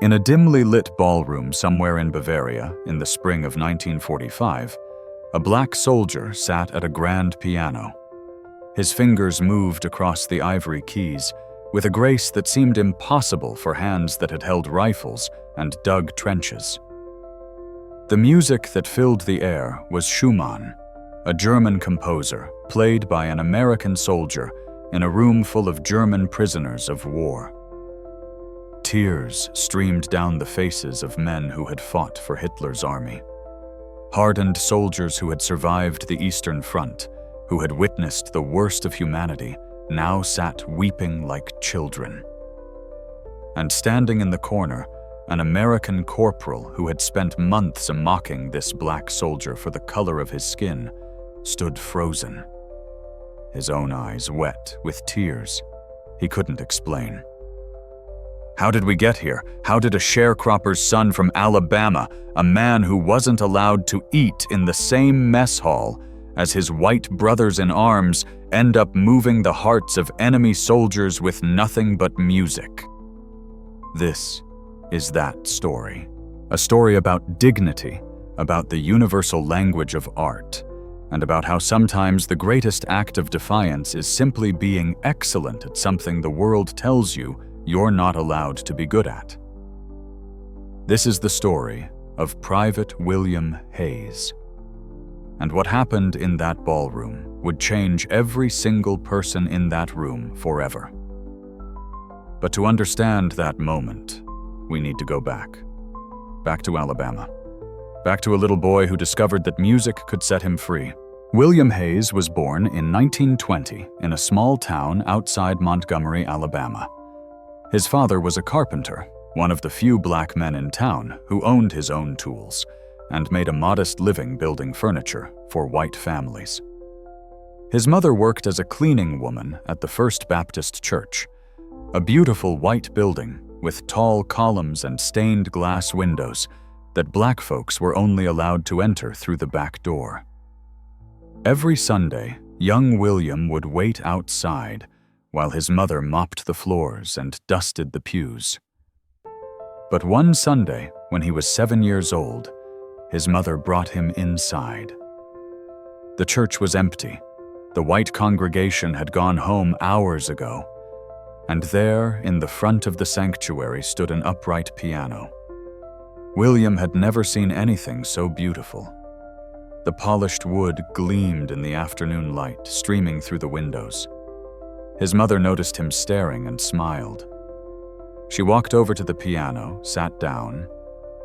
In a dimly lit ballroom somewhere in Bavaria in the spring of 1945, a black soldier sat at a grand piano. His fingers moved across the ivory keys with a grace that seemed impossible for hands that had held rifles and dug trenches. The music that filled the air was Schumann, a German composer played by an American soldier in a room full of German prisoners of war. Tears streamed down the faces of men who had fought for Hitler's army. Hardened soldiers who had survived the Eastern Front, who had witnessed the worst of humanity, now sat weeping like children. And standing in the corner, an American corporal who had spent months mocking this black soldier for the color of his skin, stood frozen. His own eyes wet with tears. He couldn't explain. How did we get here? How did a sharecropper's son from Alabama, a man who wasn't allowed to eat in the same mess hall as his white brothers in arms, end up moving the hearts of enemy soldiers with nothing but music? This is that story. A story about dignity, about the universal language of art, and about how sometimes the greatest act of defiance is simply being excellent at something the world tells you you're not allowed to be good at. This is the story of Private William Hayes. And what happened in that ballroom would change every single person in that room forever. But to understand that moment, we need to go back to Alabama. Back to a little boy who discovered that music could set him free. William Hayes was born in 1920 in a small town outside Montgomery, Alabama. His father was a carpenter, one of the few black men in town who owned his own tools and made a modest living building furniture for white families. His mother worked as a cleaning woman at the First Baptist Church, a beautiful white building with tall columns and stained glass windows that black folks were only allowed to enter through the back door. Every Sunday, young William would wait outside while his mother mopped the floors and dusted the pews. But one Sunday, when he was 7 years old, his mother brought him inside. The church was empty. The white congregation had gone home hours ago, and there, in the front of the sanctuary, stood an upright piano. William had never seen anything so beautiful. The polished wood gleamed in the afternoon light streaming through the windows. His mother noticed him staring and smiled. She walked over to the piano, sat down,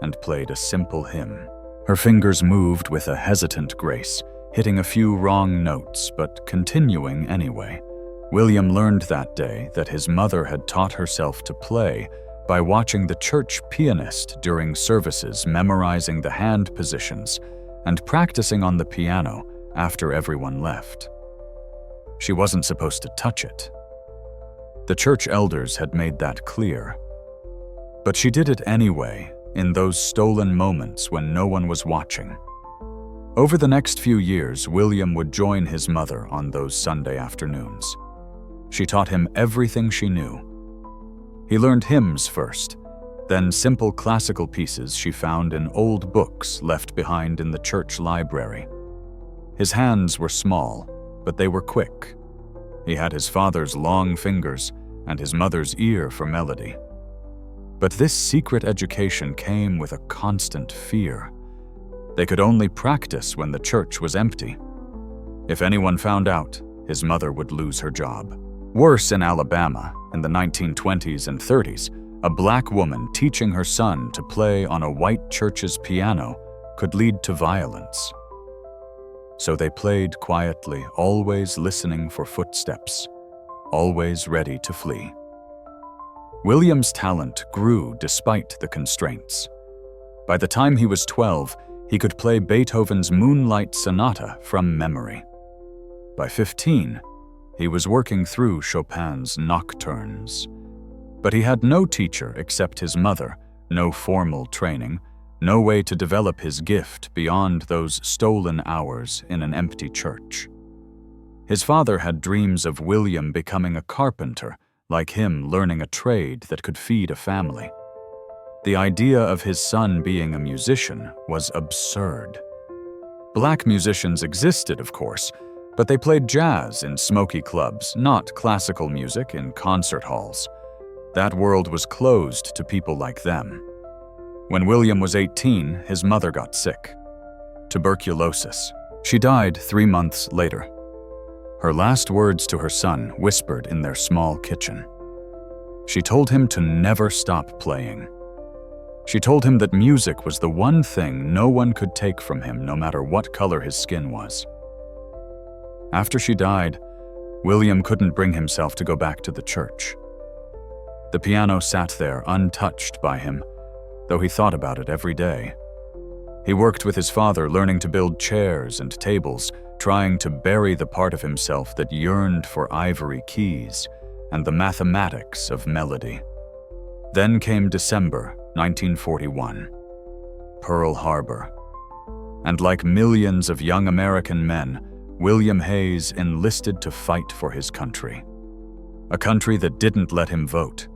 and played a simple hymn. Her fingers moved with a hesitant grace, hitting a few wrong notes, but continuing anyway. William learned that day that his mother had taught herself to play by watching the church pianist during services, memorizing the hand positions, and practicing on the piano after everyone left. She wasn't supposed to touch it. The church elders had made that clear. But she did it anyway, in those stolen moments when no one was watching. Over the next few years, William would join his mother on those Sunday afternoons. She taught him everything she knew. He learned hymns first, then simple classical pieces she found in old books left behind in the church library. His hands were small, but they were quick. He had his father's long fingers and his mother's ear for melody. But this secret education came with a constant fear. They could only practice when the church was empty. If anyone found out, his mother would lose her job. Worse, in Alabama, in the 1920s and 30s, a black woman teaching her son to play on a white church's piano could lead to violence. So they played quietly, always listening for footsteps, always ready to flee. William's talent grew despite the constraints. By the time he was 12, he could play Beethoven's Moonlight Sonata from memory. By 15, he was working through Chopin's Nocturnes. But he had no teacher except his mother, no formal training, no way to develop his gift beyond those stolen hours in an empty church. His father had dreams of William becoming a carpenter, like him learning a trade that could feed a family. The idea of his son being a musician was absurd. Black musicians existed, of course, but they played jazz in smoky clubs, not classical music in concert halls. That world was closed to people like them. When William was 18, his mother got sick. Tuberculosis. She died 3 months later. Her last words to her son whispered in their small kitchen. She told him to never stop playing. She told him that music was the one thing no one could take from him, no matter what color his skin was. After she died, William couldn't bring himself to go back to the church. The piano sat there untouched by him, though he thought about it every day. He worked with his father, learning to build chairs and tables, trying to bury the part of himself that yearned for ivory keys and the mathematics of melody. Then came December 1941, Pearl Harbor. And like millions of young American men, William Hayes enlisted to fight for his country. A country that didn't let him vote.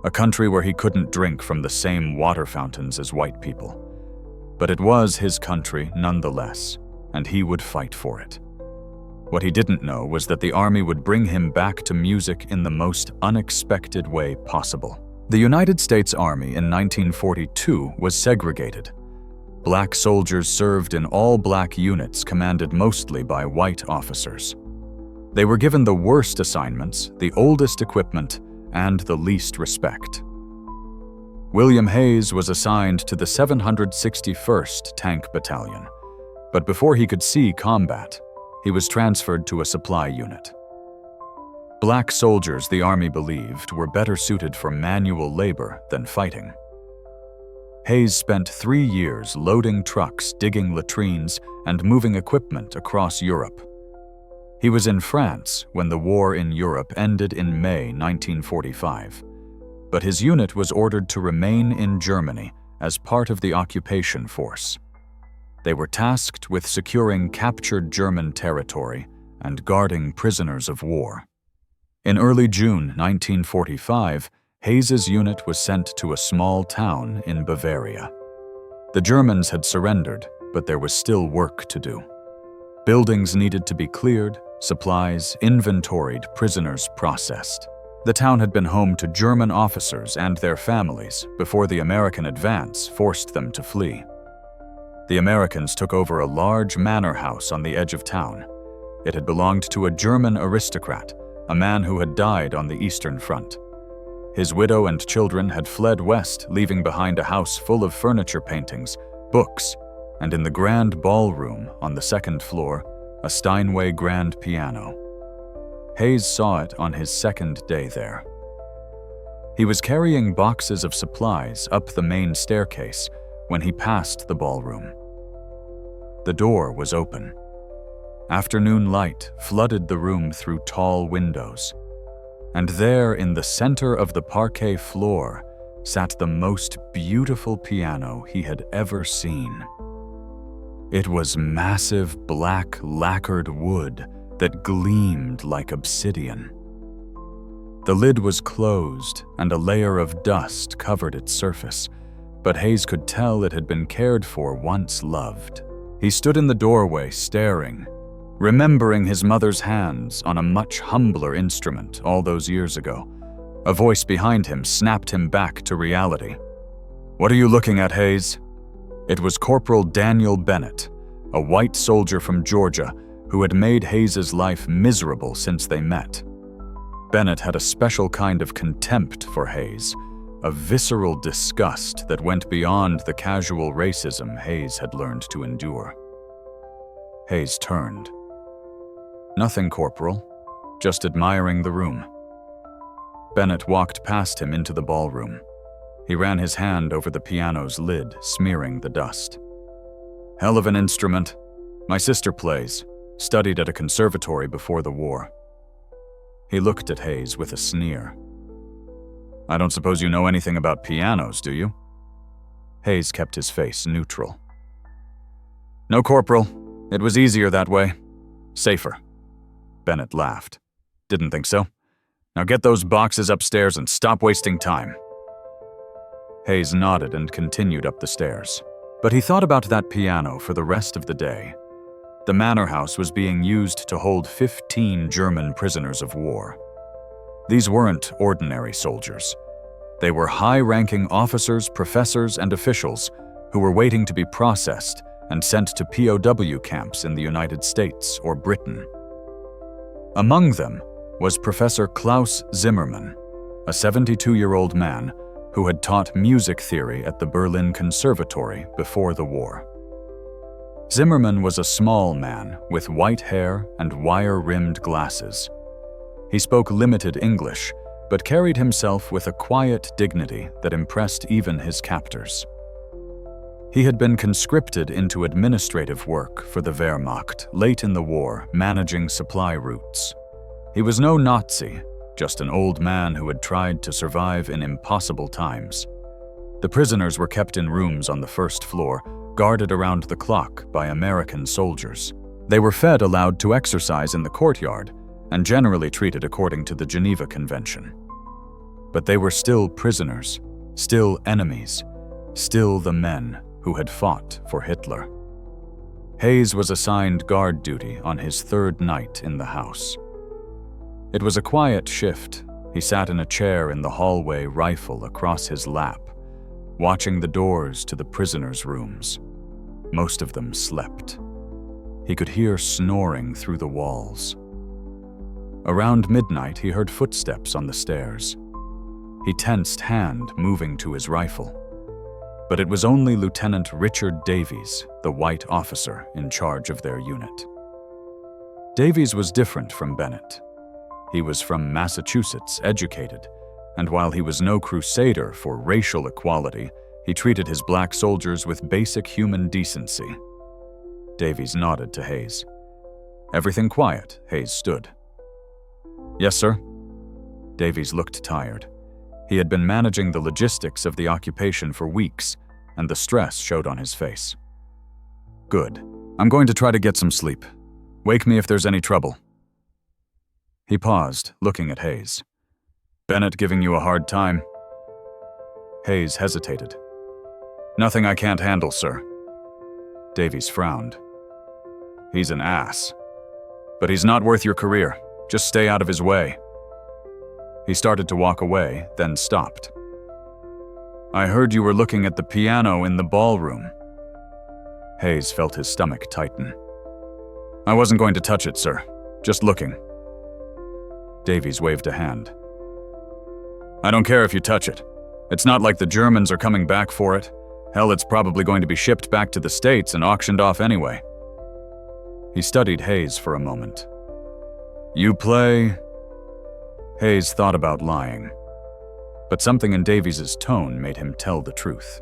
A country where he couldn't drink from the same water fountains as white people. But it was his country nonetheless, and he would fight for it. What he didn't know was that the army would bring him back to music in the most unexpected way possible. The United States Army in 1942 was segregated. Black soldiers served in all-black units commanded mostly by white officers. They were given the worst assignments, the oldest equipment, and the least respect. William Hayes was assigned to the 761st Tank Battalion, but before he could see combat, he was transferred to a supply unit. Black soldiers, the Army believed, were better suited for manual labor than fighting. Hayes spent 3 years loading trucks, digging latrines, and moving equipment across Europe. He was in France when the war in Europe ended in May 1945, but his unit was ordered to remain in Germany as part of the occupation force. They were tasked with securing captured German territory and guarding prisoners of war. In early June 1945, Hayes's unit was sent to a small town in Bavaria. The Germans had surrendered, but there was still work to do. Buildings needed to be cleared, supplies inventoried, prisoners processed. The town had been home to German officers and their families before the American advance forced them to flee. The Americans took over a large manor house on the edge of town. It had belonged to a German aristocrat, a man who had died on the Eastern Front. His widow and children had fled west, leaving behind a house full of furniture paintings, books, and in the grand ballroom on the second floor, a Steinway grand piano. Hayes saw it on his second day there. He was carrying boxes of supplies up the main staircase when he passed the ballroom. The door was open. Afternoon light flooded the room through tall windows. And there, in the center of the parquet floor, sat the most beautiful piano he had ever seen. It was massive black lacquered wood that gleamed like obsidian. The lid was closed and a layer of dust covered its surface, but Hayes could tell it had been cared for, once loved. He stood in the doorway staring, remembering his mother's hands on a much humbler instrument all those years ago. A voice behind him snapped him back to reality. "What are you looking at, Hayes?" It was Corporal Daniel Bennett, a white soldier from Georgia who had made Hayes's life miserable since they met. Bennett had a special kind of contempt for Hayes, a visceral disgust that went beyond the casual racism Hayes had learned to endure. Hayes turned. "Nothing, Corporal. Just admiring the room." Bennett walked past him into the ballroom. He ran his hand over the piano's lid, smearing the dust. "Hell of an instrument. My sister plays. Studied at a conservatory before the war." He looked at Hayes with a sneer. "I don't suppose you know anything about pianos, do you?" Hayes kept his face neutral. "No, Corporal. It was easier that way. Safer." Bennett laughed. "Didn't think so. Now get those boxes upstairs and stop wasting time." Hayes nodded and continued up the stairs. But he thought about that piano for the rest of the day. The manor house was being used to hold 15 German prisoners of war. These weren't ordinary soldiers. They were high-ranking officers, professors, and officials who were waiting to be processed and sent to POW camps in the United States or Britain. Among them was Professor Klaus Zimmermann, a 72-year-old man who had taught music theory at the Berlin Conservatory before the war. Zimmermann was a small man with white hair and wire-rimmed glasses. He spoke limited English, but carried himself with a quiet dignity that impressed even his captors. He had been conscripted into administrative work for the Wehrmacht late in the war, managing supply routes. He was no Nazi, just an old man who had tried to survive in impossible times. The prisoners were kept in rooms on the first floor, guarded around the clock by American soldiers. They were fed aloud to exercise in the courtyard and generally treated according to the Geneva Convention. But they were still prisoners, still enemies, still the men who had fought for Hitler. Hayes was assigned guard duty on his third night in the house. It was a quiet shift. He sat in a chair in the hallway, rifle across his lap, watching the doors to the prisoners' rooms. Most of them slept. He could hear snoring through the walls. Around midnight, he heard footsteps on the stairs. He tensed, hand moving to his rifle. But it was only Lieutenant Richard Davies, the white officer in charge of their unit. Davies was different from Bennett. He was from Massachusetts, educated, and while he was no crusader for racial equality, he treated his black soldiers with basic human decency. Davies nodded to Hayes. Everything quiet, Hayes stood. Yes, sir. Davies looked tired. He had been managing the logistics of the occupation for weeks, and the stress showed on his face. Good. I'm going to try to get some sleep. Wake me if there's any trouble. He paused, looking at Hayes. Bennett giving you a hard time? Hayes hesitated. Nothing I can't handle, sir. Davies frowned. He's an ass. But he's not worth your career. Just stay out of his way. He started to walk away, then stopped. I heard you were looking at the piano in the ballroom. Hayes felt his stomach tighten. I wasn't going to touch it, sir. Just looking. Davies waved a hand. I don't care if you touch it. It's not like the Germans are coming back for it. Hell, it's probably going to be shipped back to the States and auctioned off anyway. He studied Hayes for a moment. You play... Hayes thought about lying, but something in Davies's tone made him tell the truth.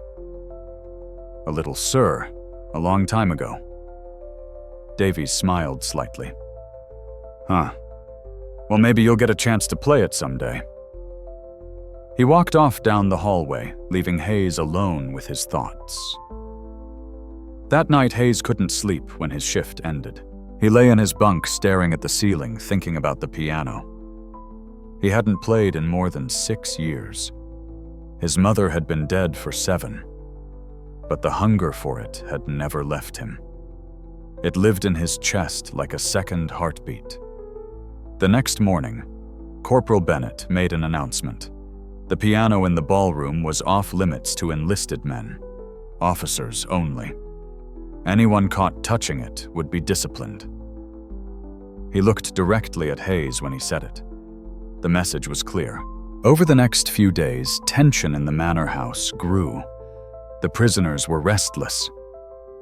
A little sir, a long time ago. Davies smiled slightly. Huh. Well, maybe you'll get a chance to play it someday. He walked off down the hallway, leaving Hayes alone with his thoughts. That night, Hayes couldn't sleep when his shift ended. He lay in his bunk staring at the ceiling, thinking about the piano. He hadn't played in more than 6 years. His mother had been dead for 7, but the hunger for it had never left him. It lived in his chest like a second heartbeat. The next morning, Corporal Bennett made an announcement. The piano in the ballroom was off limits to enlisted men, officers only. Anyone caught touching it would be disciplined. He looked directly at Hayes when he said it. The message was clear. Over the next few days, tension in the manor house grew. The prisoners were restless.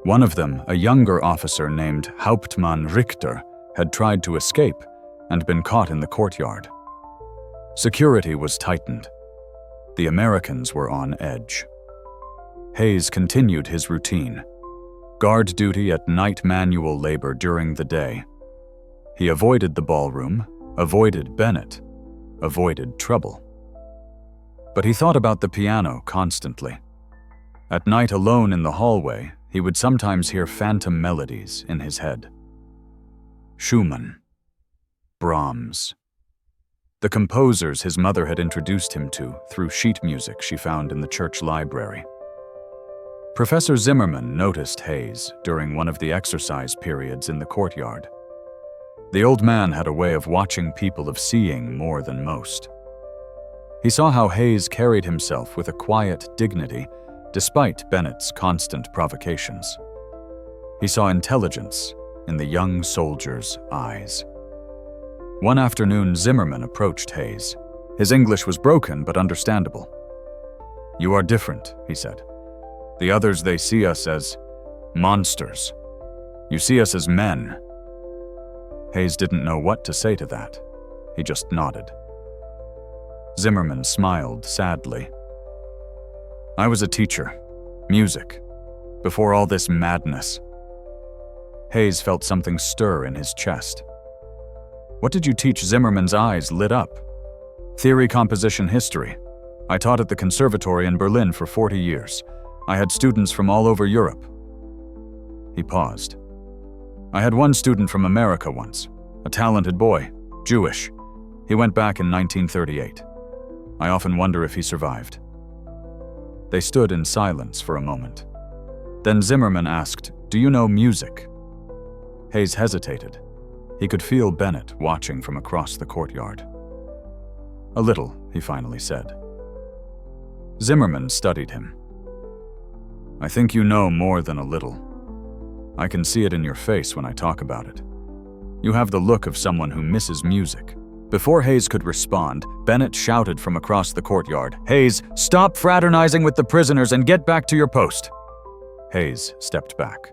One of them, a younger officer named Hauptmann Richter, had tried to escape and been caught in the courtyard. Security was tightened. The Americans were on edge. Hayes continued his routine. Guard duty at night, manual labor during the day. He avoided the ballroom, avoided Bennett, avoided trouble. But he thought about the piano constantly. At night, alone in the hallway, he would sometimes hear phantom melodies in his head. Schumann, Brahms. the composers his mother had introduced him to through sheet music she found in the church library. Professor Zimmermann noticed Hayes during one of the exercise periods in the courtyard. The old man had a way of watching people, of seeing more than most. He saw how Hayes carried himself with a quiet dignity despite Bennett's constant provocations. He saw intelligence in the young soldier's eyes. One afternoon, Zimmermann approached Hayes. His English was broken but understandable. "You are different," he said. "The others, they see us as monsters. You see us as men." Hayes didn't know what to say to that. He just nodded. Zimmermann smiled sadly. "I was a teacher. Music. Before all this madness." Hayes felt something stir in his chest. "What did you teach?" Zimmermann's eyes lit up. "Theory, composition, history. I taught at the conservatory in Berlin for 40 years. I had students from all over Europe." He paused. "I had one student from America once, a talented boy, Jewish. He went back in 1938. I often wonder if he survived." They stood in silence for a moment. Then Zimmermann asked, "Do you know music?" Hayes hesitated. He could feel Bennett watching from across the courtyard. "A little," he finally said. Zimmermann studied him. "I think you know more than a little. I can see it in your face when I talk about it. You have the look of someone who misses music." Before Hayes could respond, Bennett shouted from across the courtyard, "Hayes, stop fraternizing with the prisoners and get back to your post." Hayes stepped back.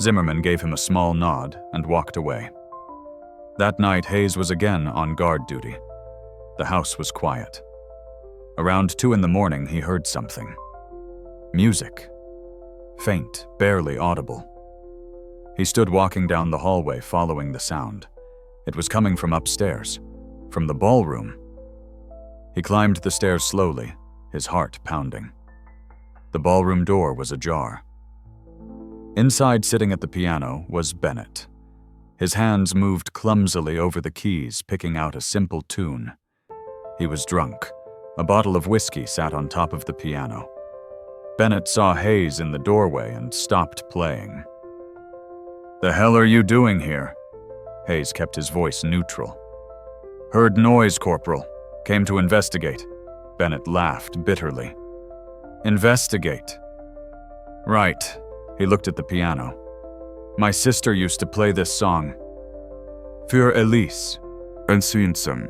Zimmermann gave him a small nod and walked away. That night, Hayes was again on guard duty. The house was quiet. Around 2 in the morning, he heard something. Music. Faint, barely audible. He stood walking down the hallway, following the sound. It was coming from upstairs, from the ballroom. He climbed the stairs slowly, his heart pounding. The ballroom door was ajar. Inside, sitting at the piano, was Bennett. His hands moved clumsily over the keys, picking out a simple tune. He was drunk. A bottle of whiskey sat on top of the piano. Bennett saw Hayes in the doorway and stopped playing. "The hell are you doing here?" Hayes kept his voice neutral. "Heard noise, Corporal. Came to investigate." Bennett laughed bitterly. "Investigate?" "Right." He looked at the piano. "My sister used to play this song. Für Elise. Ensuinsum."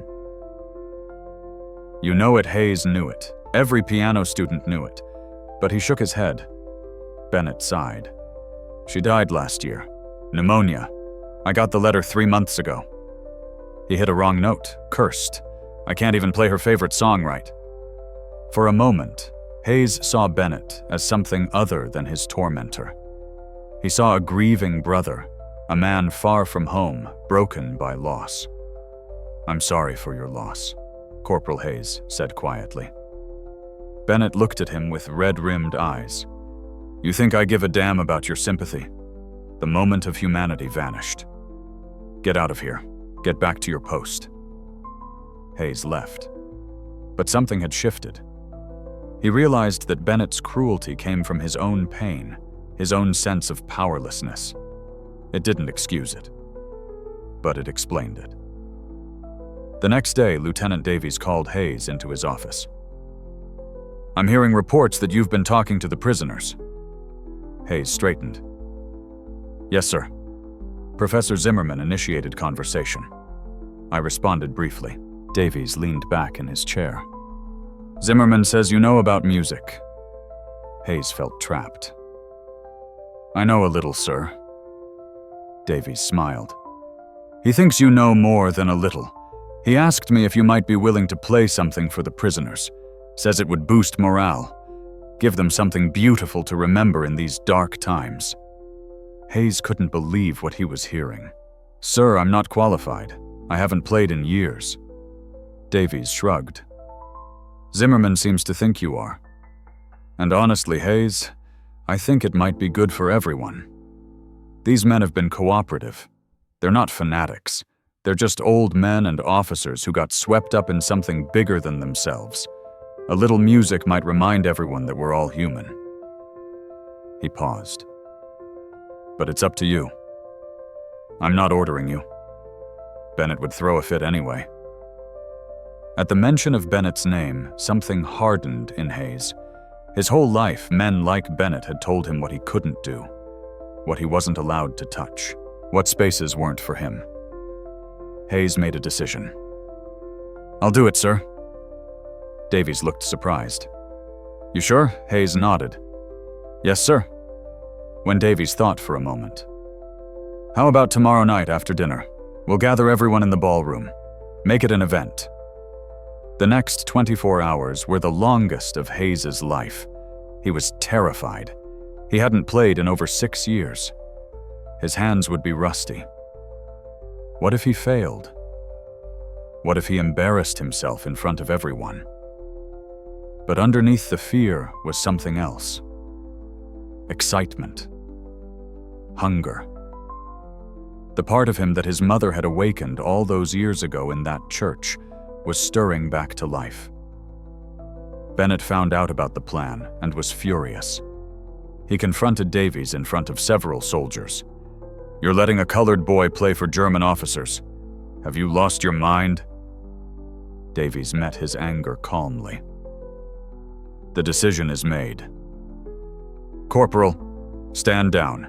You know it, Hayes knew it. Every piano student knew it. But he shook his head. Bennett sighed. "She died last year. Pneumonia. I got the letter 3 months ago." He hit a wrong note, cursed. "I can't even play her favorite song right." For a moment, Hayes saw Bennett as something other than his tormentor. He saw a grieving brother, a man far from home, broken by loss. "I'm sorry for your loss," Corporal Hayes said quietly. Bennett looked at him with red-rimmed eyes. "You think I give a damn about your sympathy?" The moment of humanity vanished. "Get out of here. Get back to your post." Hayes left. But something had shifted. He realized that Bennett's cruelty came from his own pain, his own sense of powerlessness. It didn't excuse it, but it explained it. The next day, Lieutenant Davies called Hayes into his office. "I'm hearing reports that you've been talking to the prisoners." Hayes straightened. "Yes, sir." Professor Zimmermann initiated conversation. I responded briefly. Davies leaned back in his chair. "Zimmermann says you know about music." Hayes felt trapped. "I know a little, sir." Davies smiled. "He thinks you know more than a little. He asked me if you might be willing to play something for the prisoners. Says it would boost morale. Give them something beautiful to remember in these dark times." Hayes couldn't believe what he was hearing. "Sir, I'm not qualified. I haven't played in years." Davies shrugged. "Zimmermann seems to think you are. And honestly, Hayes, I think it might be good for everyone. These men have been cooperative. They're not fanatics. They're just old men and officers who got swept up in something bigger than themselves. A little music might remind everyone that we're all human." He paused. "But it's up to you. I'm not ordering you." Bennett would throw a fit anyway. At the mention of Bennett's name, something hardened in Hayes. His whole life, men like Bennett had told him what he couldn't do, what he wasn't allowed to touch, what spaces weren't for him. Hayes made a decision. "I'll do it, sir." Davies looked surprised. "You sure?" Hayes nodded. "Yes, sir." When Davies thought for a moment. "How about tomorrow night after dinner? We'll gather everyone in the ballroom. Make it an event." The next 24 hours were the longest of Hayes's life. He was terrified. He hadn't played in over 6 years. His hands would be rusty. What if he failed? What if he embarrassed himself in front of everyone? But underneath the fear was something else. Excitement. Hunger. The part of him that his mother had awakened all those years ago in that church was stirring back to life. Bennett found out about the plan and was furious. He confronted Davies in front of several soldiers. "You're letting a colored boy play for German officers. Have you lost your mind?" Davies met his anger calmly. "The decision is made. Corporal, stand down."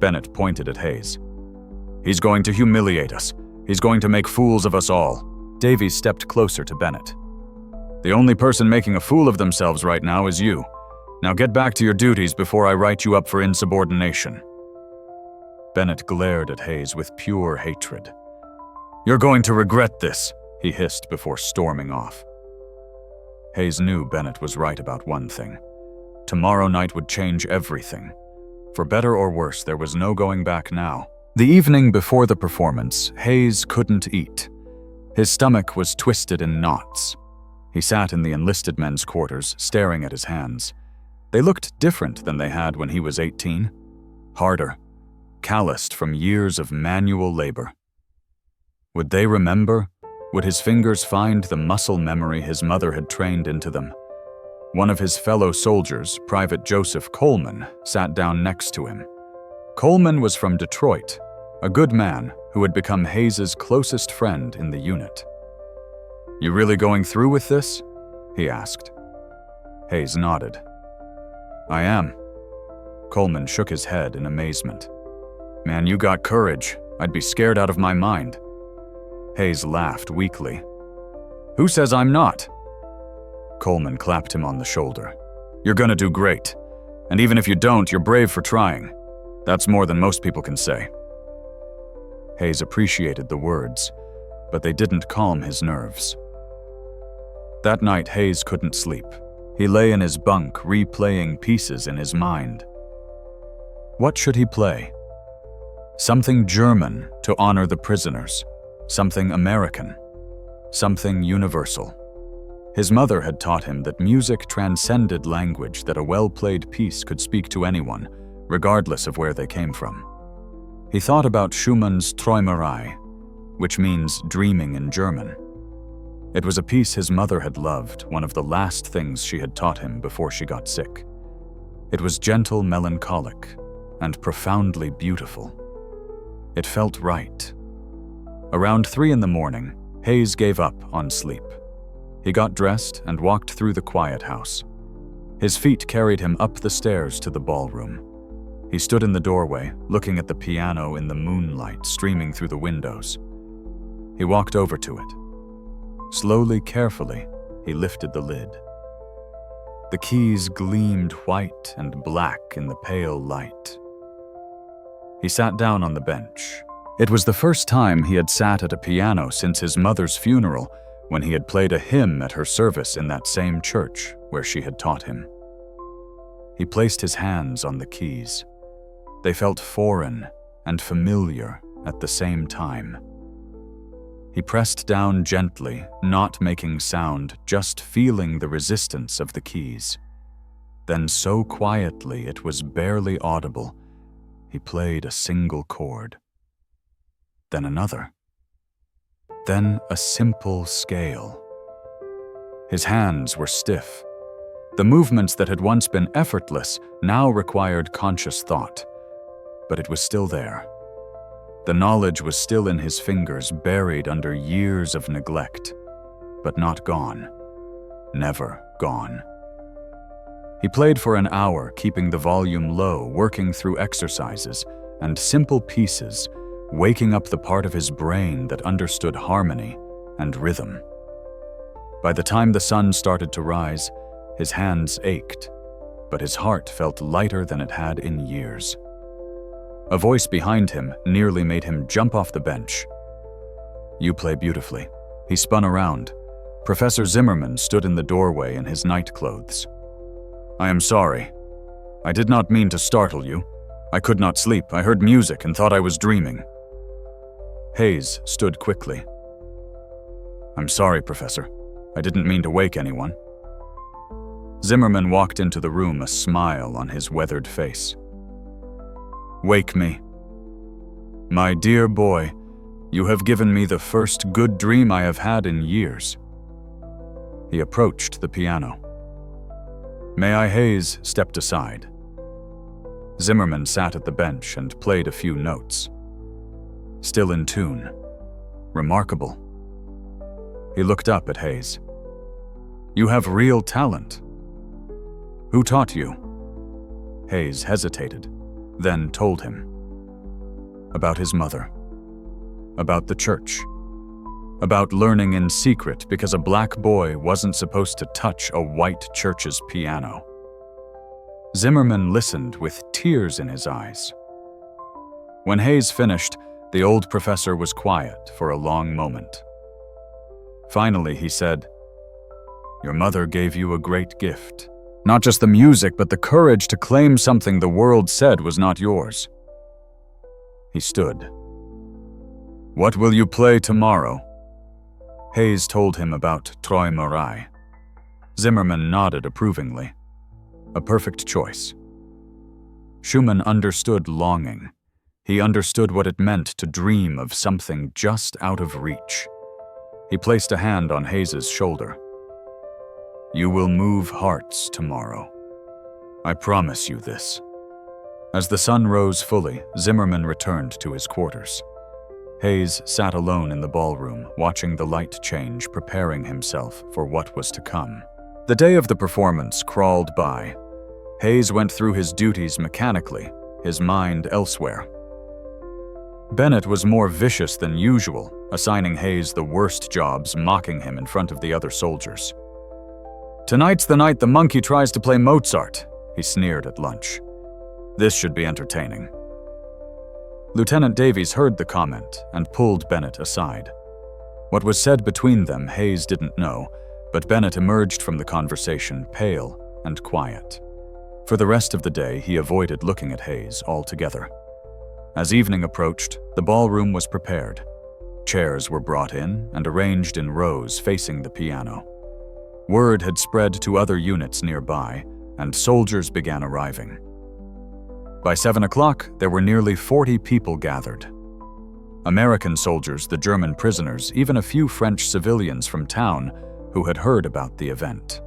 Bennett pointed at Hayes. "He's going to humiliate us. He's going to make fools of us all." Davies stepped closer to Bennett. "The only person making a fool of themselves right now is you. Now get back to your duties before I write you up for insubordination." Bennett glared at Hayes with pure hatred. "You're going to regret this," he hissed before storming off. Hayes knew Bennett was right about one thing. Tomorrow night would change everything. For better or worse, there was no going back now. The evening before the performance, Hayes couldn't eat. His stomach was twisted in knots. He sat in the enlisted men's quarters, staring at his hands. They looked different than they had when he was 18. Harder, calloused from years of manual labor. Would they remember? Would his fingers find the muscle memory his mother had trained into them? One of his fellow soldiers, Private Joseph Coleman, sat down next to him. Coleman was from Detroit, a good man who had become Hayes's closest friend in the unit. "You really going through with this?" he asked. Hayes nodded. "I am." Coleman shook his head in amazement. "Man, you got courage. I'd be scared out of my mind." Hayes laughed weakly. "Who says I'm not?" Coleman clapped him on the shoulder. "You're gonna do great. And even if you don't, you're brave for trying. That's more than most people can say." Hayes appreciated the words, but they didn't calm his nerves. That night, Hayes couldn't sleep. He lay in his bunk, replaying pieces in his mind. What should he play? Something German to honor the prisoners, something American, something universal. His mother had taught him that music transcended language, that a well-played piece could speak to anyone, regardless of where they came from. He thought about Schumann's Träumerei, which means dreaming in German. It was a piece his mother had loved, one of the last things she had taught him before she got sick. It was gentle, melancholic, and profoundly beautiful. It felt right. Around 3 a.m, Hayes gave up on sleep. He got dressed and walked through the quiet house. His feet carried him up the stairs to the ballroom. He stood in the doorway, looking at the piano in the moonlight streaming through the windows. He walked over to it. Slowly, carefully, he lifted the lid. The keys gleamed white and black in the pale light. He sat down on the bench. It was the first time he had sat at a piano since his mother's funeral, when he had played a hymn at her service in that same church where she had taught him. He placed his hands on the keys. They felt foreign and familiar at the same time. He pressed down gently, not making sound, just feeling the resistance of the keys. Then so quietly it was barely audible, he played a single chord. Then another. Then a simple scale. His hands were stiff. The movements that had once been effortless now required conscious thought. But it was still there. The knowledge was still in his fingers, buried under years of neglect, but not gone. Never gone. He played for an hour, keeping the volume low, working through exercises and simple pieces, waking up the part of his brain that understood harmony and rhythm. By the time the sun started to rise, his hands ached, but his heart felt lighter than it had in years. A voice behind him nearly made him jump off the bench. "You play beautifully." He spun around. Professor Zimmermann stood in the doorway in his night clothes. "I am sorry. I did not mean to startle you. I could not sleep. I heard music and thought I was dreaming." Hayes stood quickly. "I'm sorry, Professor. I didn't mean to wake anyone." Zimmermann walked into the room, a smile on his weathered face. "Wake me. My dear boy, you have given me the first good dream I have had in years." He approached the piano. "May I?" Hayes stepped aside. Zimmermann sat at the bench and played a few notes. Still in tune. Remarkable. He looked up at Hayes. "You have real talent. Who taught you?" Hayes hesitated, then told him. About his mother. About the church. About learning in secret because a black boy wasn't supposed to touch a white church's piano. Zimmermann listened with tears in his eyes. When Hayes finished, the old professor was quiet for a long moment. Finally, he said, "Your mother gave you a great gift. Not just the music, but the courage to claim something the world said was not yours." He stood. "What will you play tomorrow?" Hayes told him about Träumerei. Zimmermann nodded approvingly. A perfect choice. Schumann understood longing. He understood what it meant to dream of something just out of reach. He placed a hand on Hayes's shoulder. "You will move hearts tomorrow. I promise you this." As the sun rose fully, Zimmermann returned to his quarters. Hayes sat alone in the ballroom, watching the light change, preparing himself for what was to come. The day of the performance crawled by. Hayes went through his duties mechanically, his mind elsewhere. Bennett was more vicious than usual, assigning Hayes the worst jobs, mocking him in front of the other soldiers. "Tonight's the night the monkey tries to play Mozart," he sneered at lunch. "This should be entertaining." Lieutenant Davies heard the comment and pulled Bennett aside. What was said between them, Hayes didn't know, but Bennett emerged from the conversation pale and quiet. For the rest of the day, he avoided looking at Hayes altogether. As evening approached, the ballroom was prepared. Chairs were brought in and arranged in rows facing the piano. Word had spread to other units nearby, and soldiers began arriving. By 7 o'clock, there were nearly 40 people gathered. American soldiers, the German prisoners, even a few French civilians from town who had heard about the event.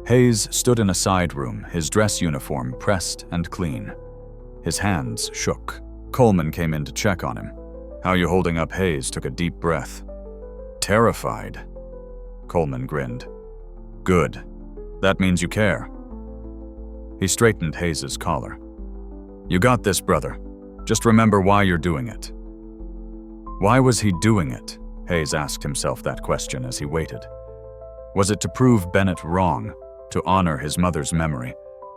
Hayes stood in a side room, his dress uniform pressed and clean. His hands shook. Coleman came in to check on him. "How you holding up?" Hayes took a deep breath. "Terrified." Coleman grinned. "Good. That means you care." He straightened Hayes's collar. "You got this, brother. Just remember why you're doing it." Why was he doing it? Hayes asked himself that question as he waited. Was it to prove Bennett wrong, to honor his mother's memory,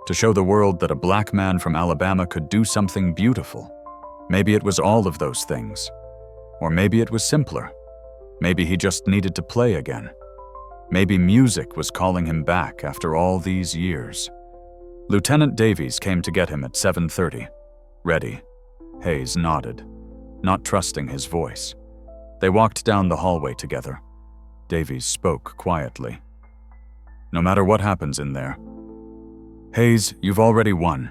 to show the world that a black man from Alabama could do something beautiful? Maybe it was all of those things. Or maybe it was simpler. Maybe he just needed to play again. Maybe music was calling him back after all these years. Lieutenant Davies came to get him at 7:30. "Ready?" Hayes nodded, not trusting his voice. They walked down the hallway together. Davies spoke quietly. "No matter what happens in there. Hayes, you've already won.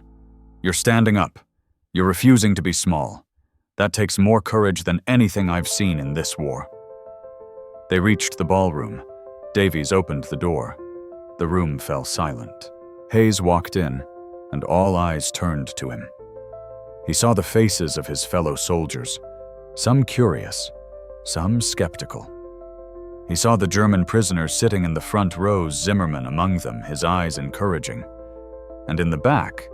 You're standing up. You're refusing to be small. That takes more courage than anything I've seen in this war." They reached the ballroom. Davies opened the door. The room fell silent. Hayes walked in, and all eyes turned to him. He saw the faces of his fellow soldiers, some curious, some skeptical. He saw the German prisoners sitting in the front rows, Zimmermann among them, his eyes encouraging. And in the back,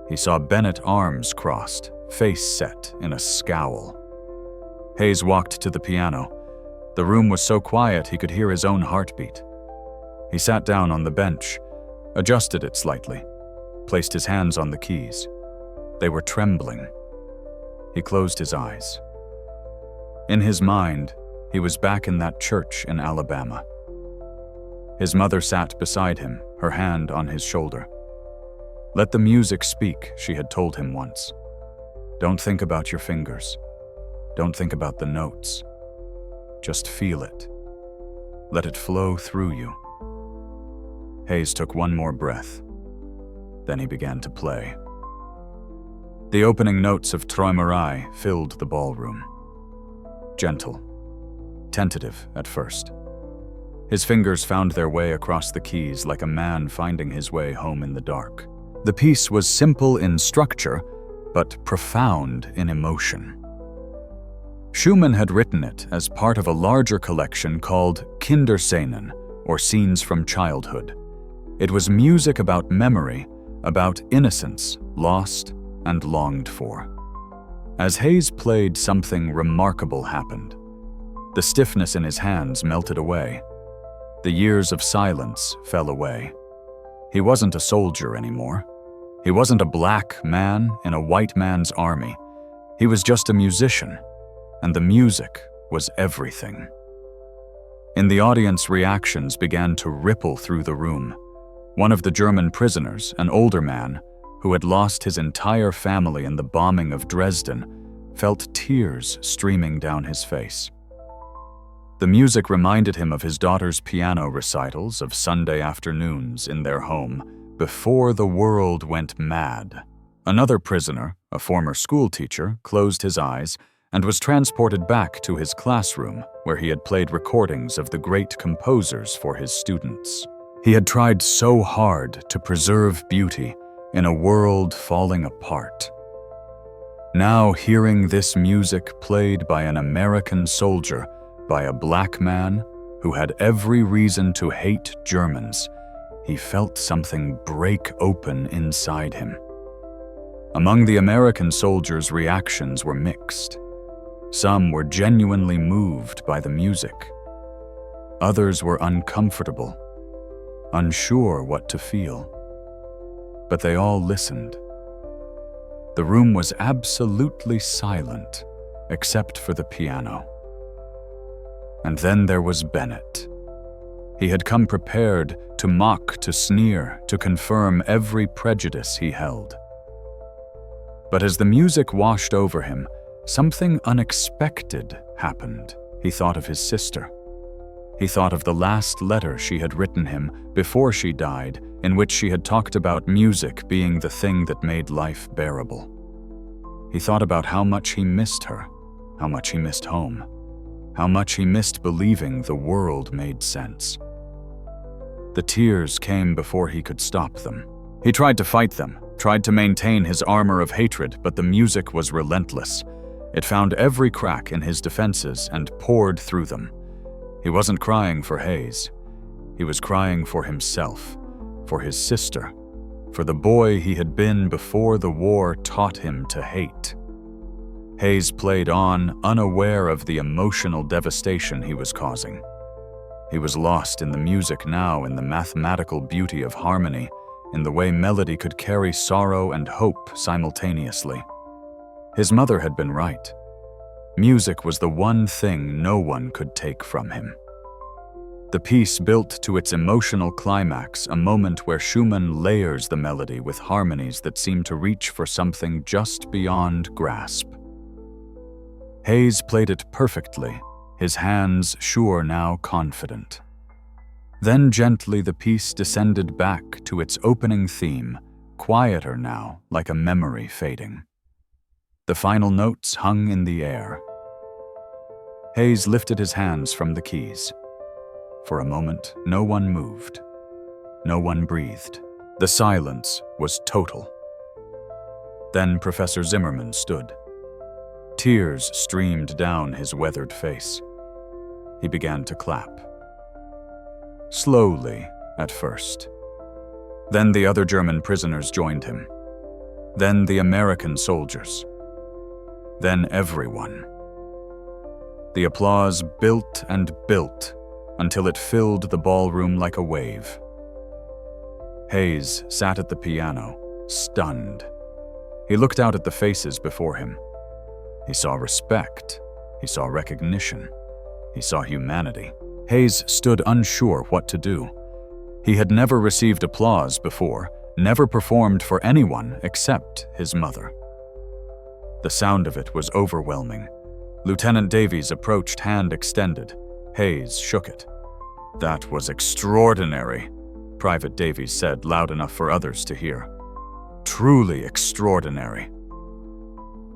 he saw Bennett, arms crossed, face set in a scowl. Hayes walked to the piano. The room was so quiet he could hear his own heartbeat. He sat down on the bench, adjusted it slightly, placed his hands on the keys. They were trembling. He closed his eyes. In his mind, he was back in that church in Alabama. His mother sat beside him, her hand on his shoulder. "Let the music speak," she had told him once. "Don't think about your fingers. Don't think about the notes. Just feel it. Let it flow through you." Hayes took one more breath. Then he began to play. The opening notes of Träumerei filled the ballroom. Gentle, tentative at first. His fingers found their way across the keys like a man finding his way home in the dark. The piece was simple in structure, but profound in emotion. Schumann had written it as part of a larger collection called Kinderscenen, or Scenes from Childhood. It was music about memory, about innocence, lost and longed for. As Hayes played, something remarkable happened. The stiffness in his hands melted away. The years of silence fell away. He wasn't a soldier anymore. He wasn't a black man in a white man's army. He was just a musician, and the music was everything. In the audience, reactions began to ripple through the room. One of the German prisoners, an older man, who had lost his entire family in the bombing of Dresden, felt tears streaming down his face. The music reminded him of his daughter's piano recitals of Sunday afternoons in their home before the world went mad. Another prisoner, a former schoolteacher, closed his eyes and was transported back to his classroom where he had played recordings of the great composers for his students. He had tried so hard to preserve beauty in a world falling apart. Now, hearing this music played by an American soldier, by a black man who had every reason to hate Germans, he felt something break open inside him. Among the American soldiers, reactions were mixed. Some were genuinely moved by the music. Others were uncomfortable, unsure what to feel. But they all listened. The room was absolutely silent, except for the piano. And then there was Bennett. He had come prepared to mock, to sneer, to confirm every prejudice he held. But as the music washed over him, something unexpected happened. He thought of his sister. He thought of the last letter she had written him before she died, in which she had talked about music being the thing that made life bearable. He thought about how much he missed her, how much he missed home, how much he missed believing the world made sense. The tears came before he could stop them. He tried to fight them, tried to maintain his armor of hatred, but the music was relentless. It found every crack in his defenses and poured through them. He wasn't crying for Hayes. He was crying for himself, for his sister, for the boy he had been before the war taught him to hate. Hayes played on, unaware of the emotional devastation he was causing. He was lost in the music now, in the mathematical beauty of harmony, in the way melody could carry sorrow and hope simultaneously. His mother had been right. Music was the one thing no one could take from him. The piece built to its emotional climax, a moment where Schumann layers the melody with harmonies that seem to reach for something just beyond grasp. Hayes played it perfectly, his hands sure now confident. Then gently the piece descended back to its opening theme, quieter now, like a memory fading. The final notes hung in the air. Hayes lifted his hands from the keys. For a moment, no one moved. No one breathed. The silence was total. Then Professor Zimmermann stood. Tears streamed down his weathered face. He began to clap. Slowly, at first. Then the other German prisoners joined him. Then the American soldiers. Then everyone. The applause built and built until it filled the ballroom like a wave. Hayes sat at the piano, stunned. He looked out at the faces before him. He saw respect. He saw recognition. He saw humanity. Hayes stood unsure what to do. He had never received applause before, never performed for anyone except his mother. The sound of it was overwhelming. Lieutenant Davies approached, hand extended. Hayes shook it. "That was extraordinary," Private Davies said, loud enough for others to hear. "Truly extraordinary."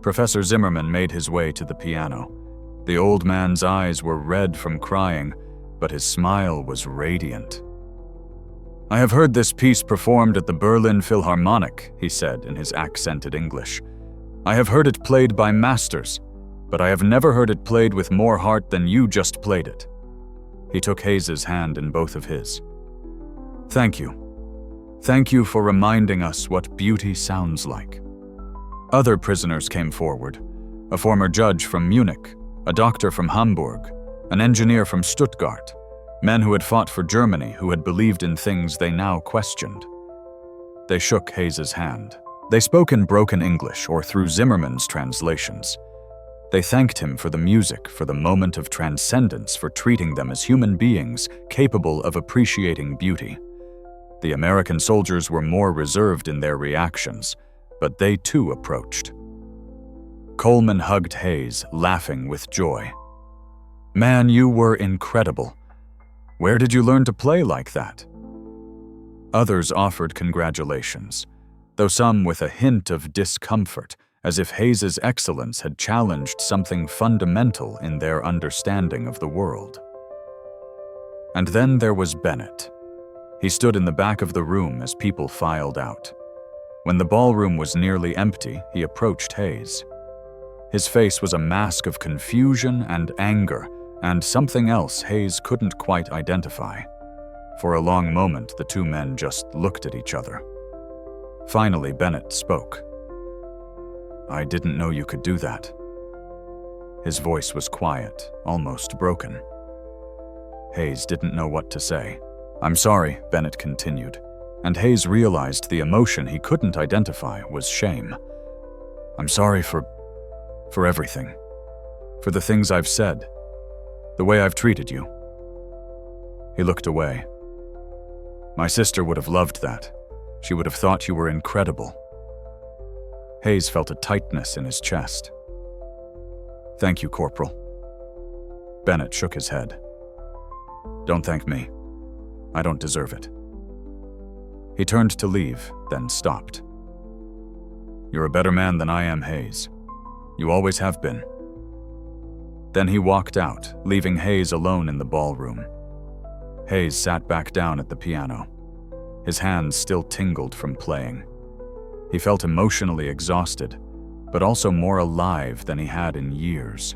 Professor Zimmermann made his way to the piano. The old man's eyes were red from crying, but his smile was radiant. "I have heard this piece performed at the Berlin Philharmonic," he said in his accented English. "I have heard it played by masters, but I have never heard it played with more heart than you just played it." He took Hayes's hand in both of his. "Thank you. Thank you for reminding us what beauty sounds like." Other prisoners came forward. A former judge from Munich, a doctor from Hamburg, an engineer from Stuttgart, men who had fought for Germany, who had believed in things they now questioned. They shook Hayes's hand. They spoke in broken English or through Zimmermann's translations. They thanked him for the music, for the moment of transcendence, for treating them as human beings capable of appreciating beauty. The American soldiers were more reserved in their reactions, but they too approached. Coleman hugged Hayes, laughing with joy. "Man, you were incredible. Where did you learn to play like that?" Others offered congratulations, though some with a hint of discomfort, as if Hayes's excellence had challenged something fundamental in their understanding of the world. And then there was Bennett. He stood in the back of the room as people filed out. When the ballroom was nearly empty, he approached Hayes. His face was a mask of confusion and anger, and something else Hayes couldn't quite identify. For a long moment, the two men just looked at each other. Finally, Bennett spoke. "I didn't know you could do that." His voice was quiet, almost broken. Hayes didn't know what to say. "I'm sorry," Bennett continued, and Hayes realized the emotion he couldn't identify was shame. "I'm sorry for everything. For the things I've said. The way I've treated you." He looked away. "My sister would have loved that. She would have thought you were incredible." Hayes felt a tightness in his chest. "Thank you, Corporal." Bennett shook his head. "Don't thank me. I don't deserve it." He turned to leave, then stopped. "You're a better man than I am, Hayes. You always have been." Then he walked out, leaving Hayes alone in the ballroom. Hayes sat back down at the piano. His hands still tingled from playing. He felt emotionally exhausted, but also more alive than he had in years.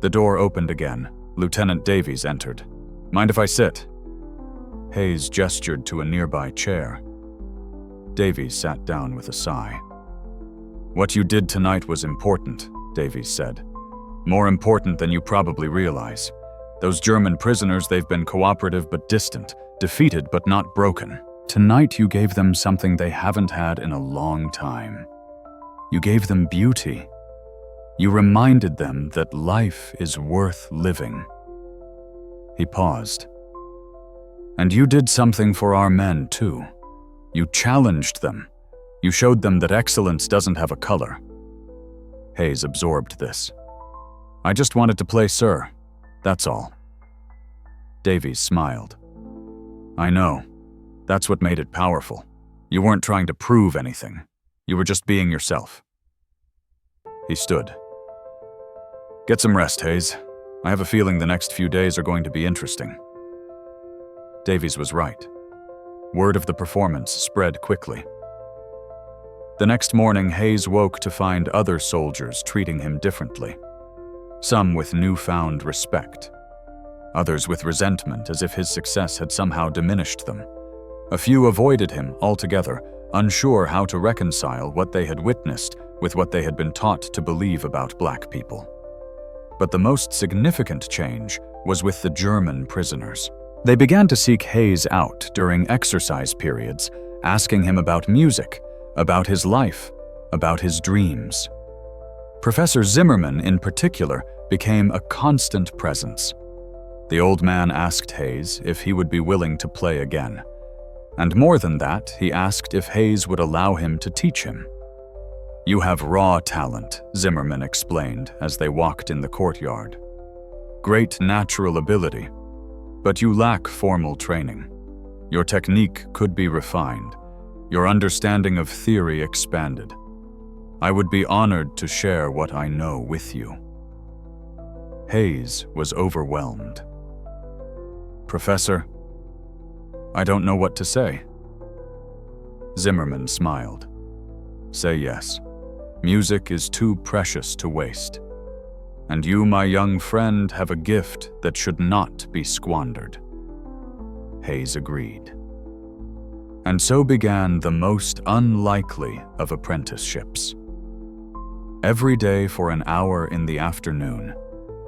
The door opened again. Lieutenant Davies entered. "Mind if I sit?" Hayes gestured to a nearby chair. Davies sat down with a sigh. "What you did tonight was important," Davies said. "More important than you probably realize. Those German prisoners, they've been cooperative but distant, defeated but not broken. Tonight you gave them something they haven't had in a long time. You gave them beauty. You reminded them that life is worth living." He paused. "And you did something for our men, too. You challenged them. You showed them that excellence doesn't have a color." Hayes absorbed this. "I just wanted to play Sir. That's all." Davies smiled. "I know. That's what made it powerful. You weren't trying to prove anything. You were just being yourself." He stood. "Get some rest, Hayes. I have a feeling the next few days are going to be interesting." Davies was right. Word of the performance spread quickly. The next morning, Hayes woke to find other soldiers treating him differently. Some with newfound respect. Others with resentment, as if his success had somehow diminished them. A few avoided him altogether, unsure how to reconcile what they had witnessed with what they had been taught to believe about black people. But the most significant change was with the German prisoners. They began to seek Hayes out during exercise periods, asking him about music, about his life, about his dreams. Professor Zimmermann, in particular, became a constant presence. The old man asked Hayes if he would be willing to play again. And more than that, he asked if Hayes would allow him to teach him. "You have raw talent," Zimmermann explained as they walked in the courtyard. "Great natural ability, but you lack formal training. Your technique could be refined, your understanding of theory expanded. I would be honored to share what I know with you." Hayes was overwhelmed. "Professor, I don't know what to say." Zimmermann smiled. "Say yes. Music is too precious to waste. And you, my young friend, have a gift that should not be squandered." Hayes agreed. And so began the most unlikely of apprenticeships. Every day for an hour in the afternoon,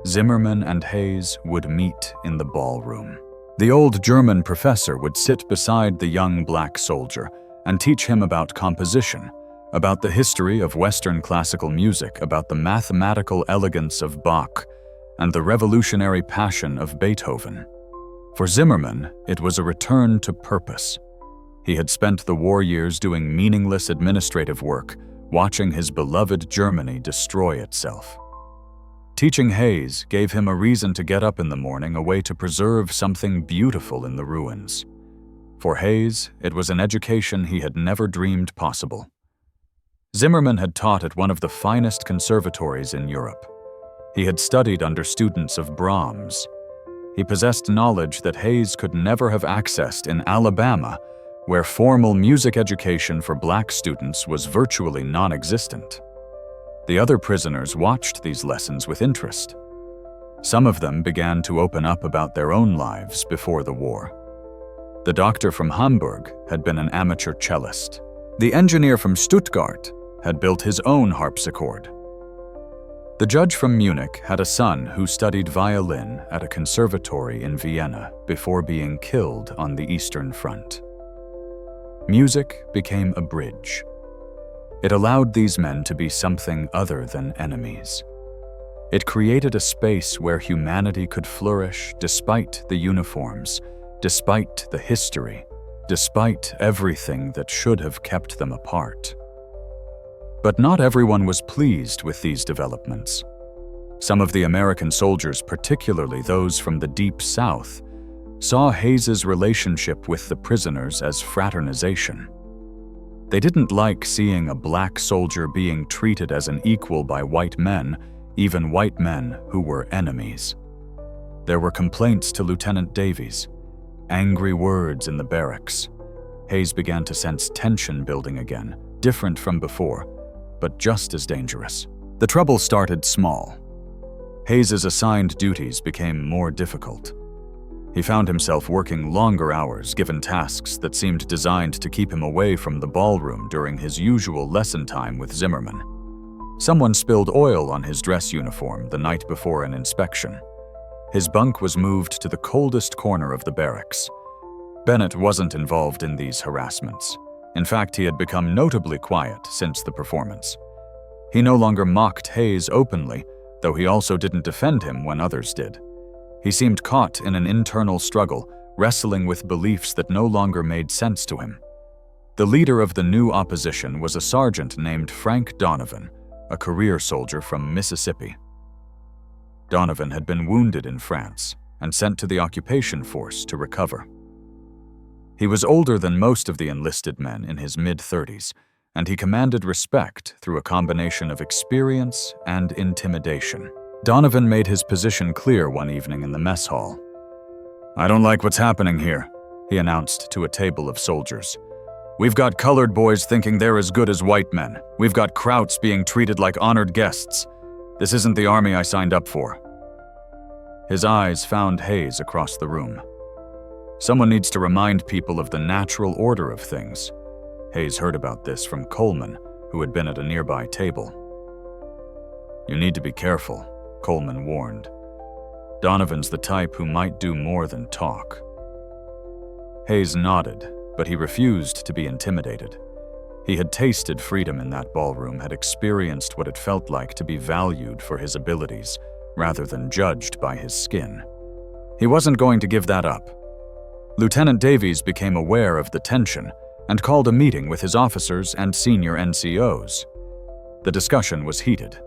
Zimmermann and Hayes would meet in the ballroom. The old German professor would sit beside the young black soldier and teach him about composition, about the history of Western classical music, about the mathematical elegance of Bach, and the revolutionary passion of Beethoven. For Zimmermann, it was a return to purpose. He had spent the war years doing meaningless administrative work, watching his beloved Germany destroy itself. Teaching Hayes gave him a reason to get up in the morning, a way to preserve something beautiful in the ruins. For Hayes, it was an education he had never dreamed possible. Zimmermann had taught at one of the finest conservatories in Europe. He had studied under students of Brahms. He possessed knowledge that Hayes could never have accessed in Alabama, where formal music education for black students was virtually non-existent. The other prisoners watched these lessons with interest. Some of them began to open up about their own lives before the war. The doctor from Hamburg had been an amateur cellist. The engineer from Stuttgart had built his own harpsichord. The judge from Munich had a son who studied violin at a conservatory in Vienna before being killed on the Eastern Front. Music became a bridge. It allowed these men to be something other than enemies. It created a space where humanity could flourish despite the uniforms, despite the history, despite everything that should have kept them apart. But not everyone was pleased with these developments. Some of the American soldiers, particularly those from the Deep South, saw Hayes's relationship with the prisoners as fraternization. They didn't like seeing a black soldier being treated as an equal by white men, even white men who were enemies. There were complaints to Lieutenant Davies, angry words in the barracks. Hayes began to sense tension building again, different from before, but just as dangerous. The trouble started small. Hayes's assigned duties became more difficult. He found himself working longer hours, given tasks that seemed designed to keep him away from the ballroom during his usual lesson time with Zimmermann. Someone spilled oil on his dress uniform the night before an inspection. His bunk was moved to the coldest corner of the barracks. Bennett wasn't involved in these harassments. In fact, he had become notably quiet since the performance. He no longer mocked Hayes openly, though he also didn't defend him when others did. He seemed caught in an internal struggle, wrestling with beliefs that no longer made sense to him. The leader of the new opposition was a sergeant named Frank Donovan, a career soldier from Mississippi. Donovan had been wounded in France and sent to the occupation force to recover. He was older than most of the enlisted men, in his mid-30s, and he commanded respect through a combination of experience and intimidation. Donovan made his position clear one evening in the mess hall. "I don't like what's happening here," he announced to a table of soldiers. "We've got colored boys thinking they're as good as white men. We've got Krauts being treated like honored guests. This isn't the army I signed up for." His eyes found Hayes across the room. "Someone needs to remind people of the natural order of things." Hayes heard about this from Coleman, who had been at a nearby table. "You need to be careful," Coleman warned. "Donovan's the type who might do more than talk." Hayes nodded, but he refused to be intimidated. He had tasted freedom in that ballroom, had experienced what it felt like to be valued for his abilities, rather than judged by his skin. He wasn't going to give that up. Lieutenant Davies became aware of the tension and called a meeting with his officers and senior NCOs. The discussion was heated.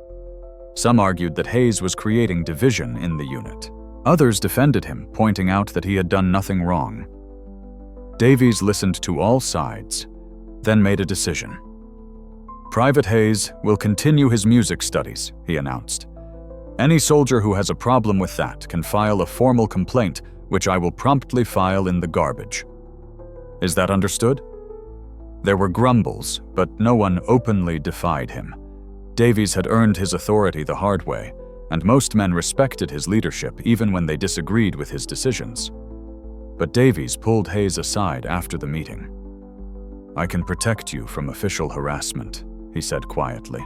Some argued that Hayes was creating division in the unit. Others defended him, pointing out that he had done nothing wrong. Davies listened to all sides, then made a decision. "Private Hayes will continue his music studies," he announced. "Any soldier who has a problem with that can file a formal complaint, which I will promptly file in the garbage. Is that understood?" There were grumbles, but no one openly defied him. Davies had earned his authority the hard way, and most men respected his leadership even when they disagreed with his decisions. But Davies pulled Hayes aside after the meeting. "I can protect you from official harassment," he said quietly.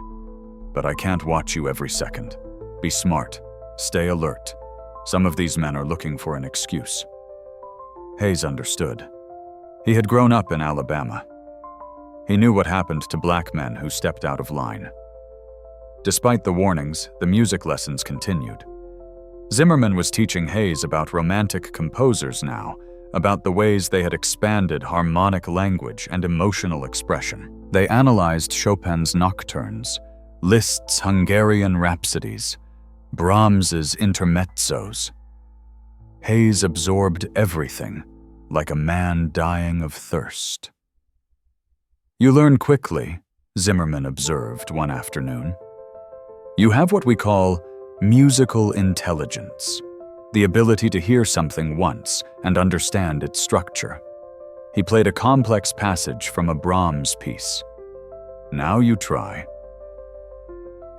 "But I can't watch you every second. Be smart. Stay alert. Some of these men are looking for an excuse." Hayes understood. He had grown up in Alabama. He knew what happened to black men who stepped out of line. Despite the warnings, the music lessons continued. Zimmerman was teaching Hayes about romantic composers now, about the ways they had expanded harmonic language and emotional expression. They analyzed Chopin's nocturnes, Liszt's Hungarian rhapsodies, Brahms's intermezzos. Hayes absorbed everything, like a man dying of thirst. "You learn quickly," Zimmerman observed one afternoon. "You have what we call musical intelligence, the ability to hear something once and understand its structure." He played a complex passage from a Brahms piece. "Now you try."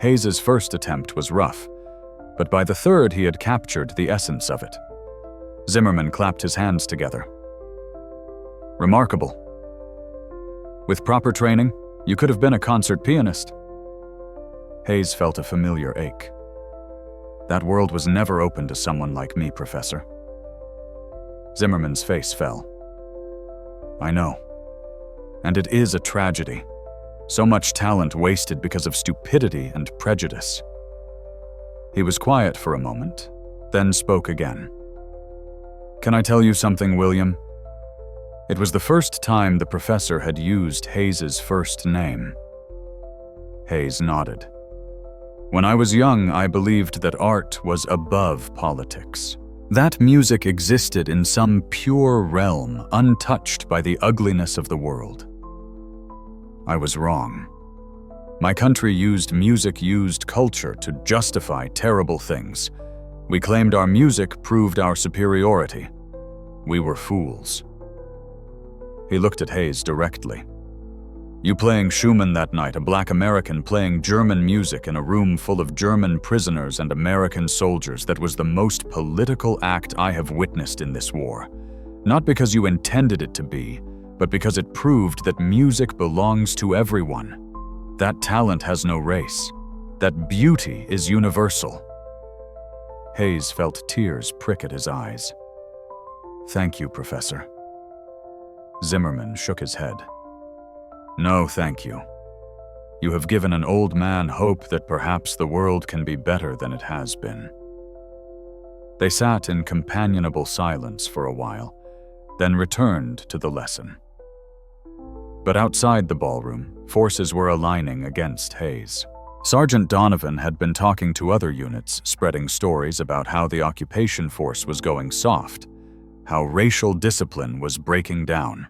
Hayes's first attempt was rough, but by the third he had captured the essence of it. Zimmerman clapped his hands together. "Remarkable. With proper training, you could have been a concert pianist." Hayes felt a familiar ache. "That world was never open to someone like me, Professor." Zimmerman's face fell. "I know. And it is a tragedy. So much talent wasted because of stupidity and prejudice." He was quiet for a moment, then spoke again. "Can I tell you something, William?" It was the first time the professor had used Hayes's first name. Hayes nodded. "When I was young, I believed that art was above politics. That music existed in some pure realm, untouched by the ugliness of the world. I was wrong. My country used culture to justify terrible things. We claimed our music proved our superiority. We were fools." He looked at Hayes directly. "You playing Schumann that night, a black American playing German music in a room full of German prisoners and American soldiers, that was the most political act I have witnessed in this war. Not because you intended it to be, but because it proved that music belongs to everyone. That talent has no race. That beauty is universal." Hayes felt tears prick at his eyes. "Thank you, Professor." Zimmerman shook his head. "No, thank you. You have given an old man hope that perhaps the world can be better than it has been." They sat in companionable silence for a while, then returned to the lesson. But outside the ballroom, forces were aligning against Hayes. Sergeant Donovan had been talking to other units, spreading stories about how the occupation force was going soft, how racial discipline was breaking down.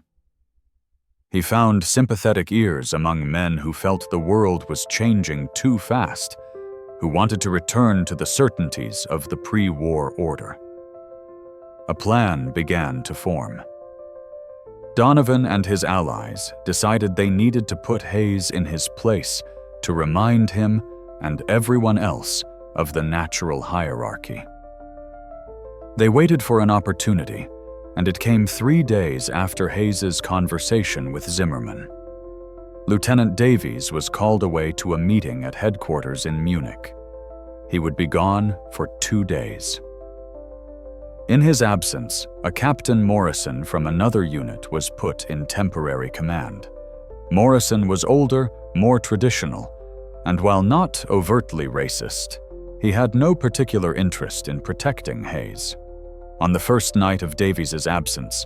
He found sympathetic ears among men who felt the world was changing too fast, who wanted to return to the certainties of the pre-war order. A plan began to form. Donovan and his allies decided they needed to put Hayes in his place to remind him and everyone else of the natural hierarchy. They waited for an opportunity, and it came 3 days after Hayes's conversation with Zimmermann. Lieutenant Davies was called away to a meeting at headquarters in Munich. He would be gone for 2 days. In his absence, a Captain Morrison from another unit was put in temporary command. Morrison was older, more traditional, and while not overtly racist, he had no particular interest in protecting Hayes. On the first night of Davies's absence,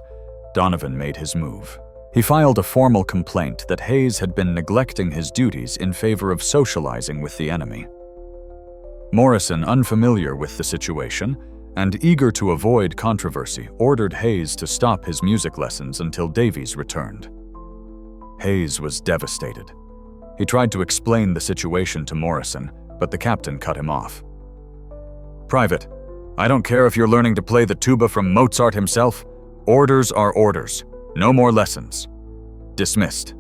Donovan made his move. He filed a formal complaint that Hayes had been neglecting his duties in favor of socializing with the enemy. Morrison, unfamiliar with the situation and eager to avoid controversy, ordered Hayes to stop his music lessons until Davies returned. Hayes was devastated. He tried to explain the situation to Morrison, but the captain cut him off. "Private, I don't care if you're learning to play the tuba from Mozart himself. Orders are orders. No more lessons. Dismissed."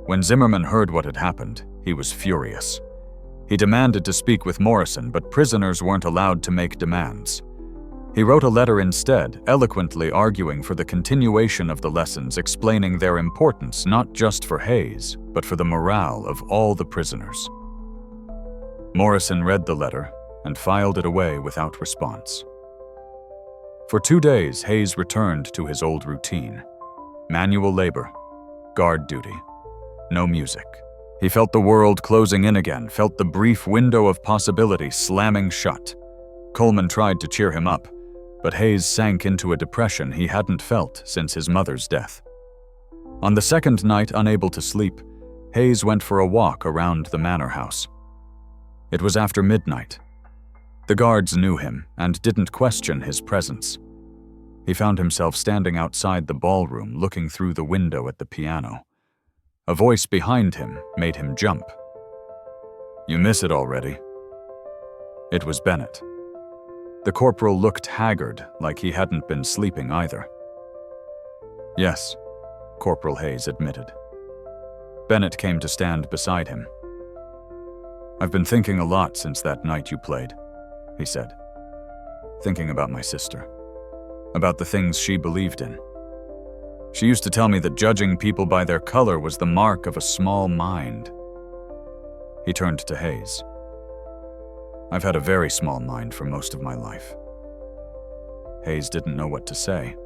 When Zimmermann heard what had happened, he was furious. He demanded to speak with Morrison, but prisoners weren't allowed to make demands. He wrote a letter instead, eloquently arguing for the continuation of the lessons, explaining their importance not just for Hayes, but for the morale of all the prisoners. Morrison read the letter and filed it away without response. For 2 days, Hayes returned to his old routine. Manual labor, guard duty, no music. He felt the world closing in again, felt the brief window of possibility slamming shut. Coleman tried to cheer him up, but Hayes sank into a depression he hadn't felt since his mother's death. On the second night, unable to sleep, Hayes went for a walk around the manor house. It was after midnight. The guards knew him and didn't question his presence. He found himself standing outside the ballroom, looking through the window at the piano. A voice behind him made him jump. "You miss it already." It was Bennett. The corporal looked haggard, like he hadn't been sleeping either. "Yes," Corporal Hayes admitted. Bennett came to stand beside him. "I've been thinking a lot since that night you played," he said. "Thinking about my sister, about the things she believed in. She used to tell me that judging people by their color was the mark of a small mind." He turned to Hayes. "I've had a very small mind for most of my life." Hayes didn't know what to say.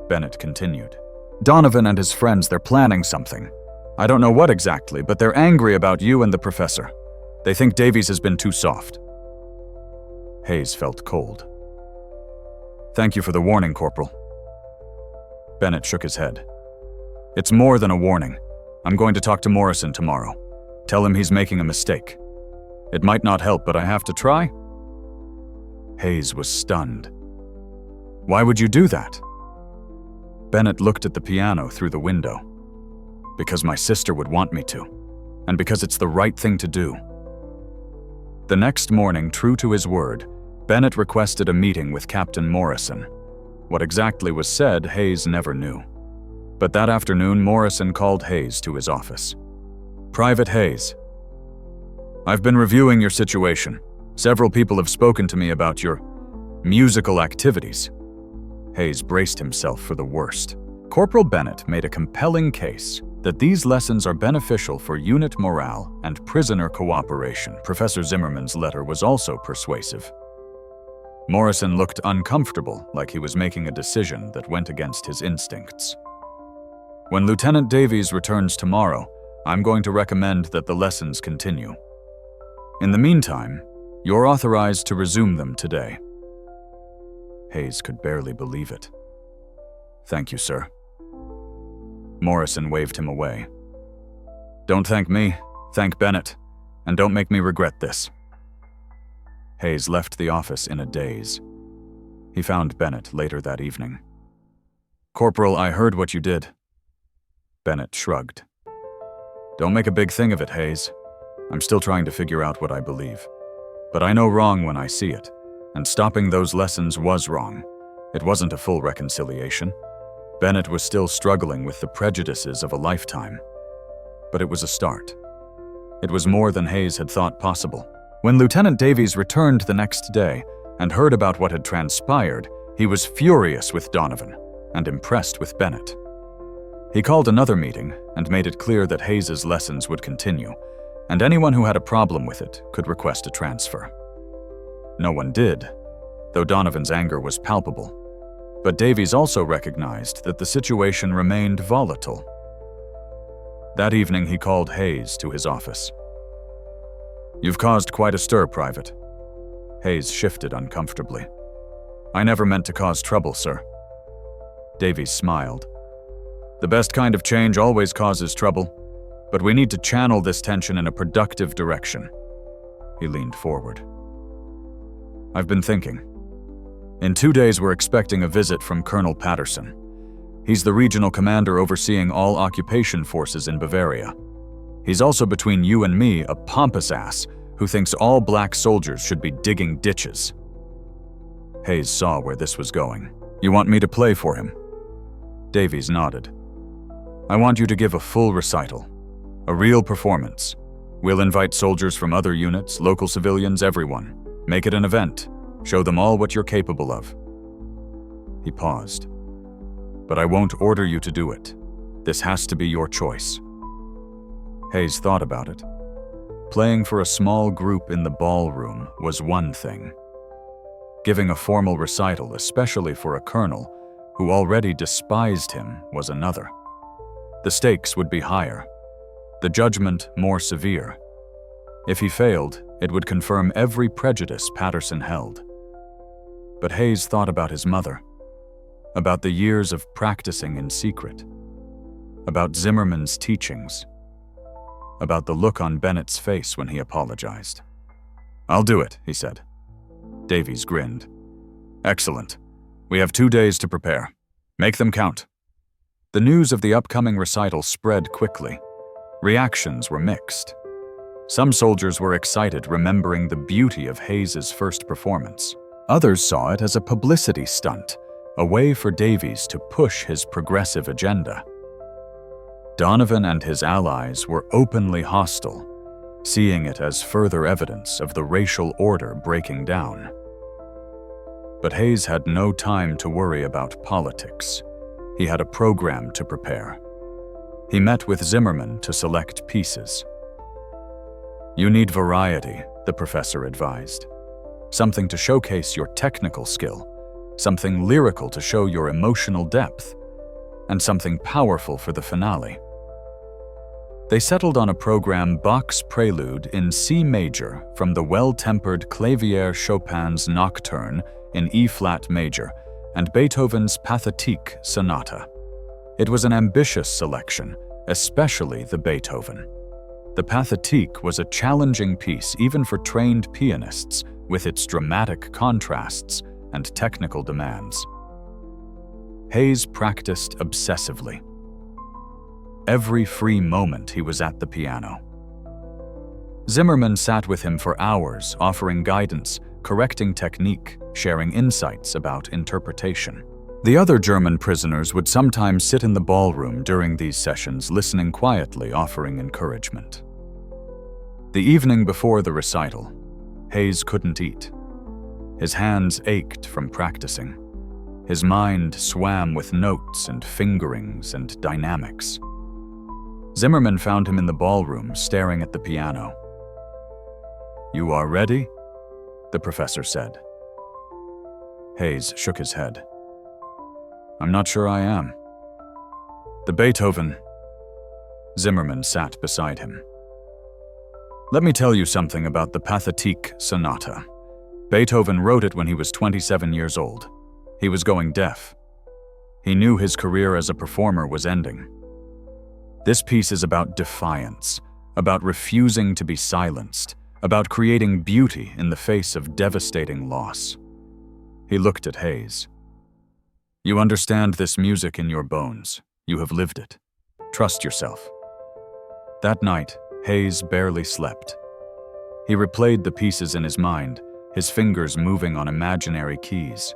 Bennett continued. "Donovan and his friends, they're planning something. I don't know what exactly, but they're angry about you and the professor. They think Davies has been too soft." Hayes felt cold. "Thank you for the warning, Corporal." Bennett shook his head. "It's more than a warning. I'm going to talk to Morrison tomorrow. Tell him he's making a mistake. It might not help, but I have to try." Hayes was stunned. "Why would you do that?" Bennett looked at the piano through the window. "Because my sister would want me to, and because it's the right thing to do." The next morning, true to his word, Bennett requested a meeting with Captain Morrison. What exactly was said, Hayes never knew. But that afternoon, Morrison called Hayes to his office. "Private Hayes, I've been reviewing your situation. Several people have spoken to me about your musical activities." Hayes braced himself for the worst. Corporal Bennett made a compelling case that these lessons are beneficial for unit morale and prisoner cooperation. Professor Zimmermann's letter was also persuasive. Morrison looked uncomfortable, like he was making a decision that went against his instincts. "When Lieutenant Davies returns tomorrow, I'm going to recommend that the lessons continue. In the meantime, you're authorized to resume them today." Hayes could barely believe it. "Thank you, sir." Morrison waved him away. "Don't thank me, thank Bennett, and don't make me regret this." Hayes left the office in a daze. He found Bennett later that evening. "Corporal, I heard what you did." Bennett shrugged. "Don't make a big thing of it, Hayes. I'm still trying to figure out what I believe. But I know wrong when I see it, and stopping those lessons was wrong. It wasn't a full reconciliation. Bennett was still struggling with the prejudices of a lifetime, but it was a start. It was more than Hayes had thought possible. When Lieutenant Davies returned the next day and heard about what had transpired, he was furious with Donovan and impressed with Bennett. He called another meeting and made it clear that Hayes's lessons would continue, and anyone who had a problem with it could request a transfer. No one did, though Donovan's anger was palpable. But Davies also recognized that the situation remained volatile. That evening, he called Hayes to his office. "You've caused quite a stir, Private." Hayes shifted uncomfortably. "I never meant to cause trouble, sir." Davies smiled. "The best kind of change always causes trouble, but we need to channel this tension in a productive direction." He leaned forward. "I've been thinking. In 2 days, we're expecting a visit from Colonel Patterson. He's the regional commander overseeing all occupation forces in Bavaria. He's also, between you and me, a pompous ass who thinks all black soldiers should be digging ditches." Hayes saw where this was going. "You want me to play for him?" Davies nodded. "I want you to give a full recital, a real performance. We'll invite soldiers from other units, local civilians, everyone. Make it an event. Show them all what you're capable of." He paused. "But I won't order you to do it. This has to be your choice." Hayes thought about it. Playing for a small group in the ballroom was one thing. Giving a formal recital, especially for a colonel who already despised him, was another. The stakes would be higher, the judgment more severe. If he failed, it would confirm every prejudice Patterson held. But Hayes thought about his mother, about the years of practicing in secret, about Zimmerman's teachings, about the look on Bennett's face when he apologized. "I'll do it," he said. Davies grinned. "Excellent. We have 2 days to prepare. Make them count." The news of the upcoming recital spread quickly. Reactions were mixed. Some soldiers were excited, remembering the beauty of Hayes's first performance. Others saw it as a publicity stunt, a way for Davies to push his progressive agenda. Donovan and his allies were openly hostile, seeing it as further evidence of the racial order breaking down. But Hayes had no time to worry about politics. He had a program to prepare. He met with Zimmerman to select pieces. "You need variety," the professor advised. "Something to showcase your technical skill, something lyrical to show your emotional depth, and something powerful for the finale." They settled on a program Bach's Prelude in C major from the well-tempered clavier Chopin's Nocturne in E-flat major and Beethoven's Pathétique Sonata. It was an ambitious selection, especially the Beethoven. The Pathétique was a challenging piece even for trained pianists, with its dramatic contrasts and technical demands. Hayes practiced obsessively. Every free moment he was at the piano. Zimmerman sat with him for hours, offering guidance, correcting technique, sharing insights about interpretation. The other German prisoners would sometimes sit in the ballroom during these sessions, listening quietly, offering encouragement. The evening before the recital, Hayes couldn't eat. His hands ached from practicing. His mind swam with notes and fingerings and dynamics. Zimmerman found him in the ballroom, staring at the piano. "You are ready?" the professor said. Hayes shook his head. "I'm not sure I am." "The Beethoven." Zimmerman sat beside him. "Let me tell you something about the Pathétique Sonata. Beethoven wrote it when he was 27 years old. He was going deaf. He knew his career as a performer was ending. This piece is about defiance, about refusing to be silenced, about creating beauty in the face of devastating loss." He looked at Hayes. "You understand this music in your bones. You have lived it. Trust yourself." That night, Hayes barely slept. He replayed the pieces in his mind, his fingers moving on imaginary keys.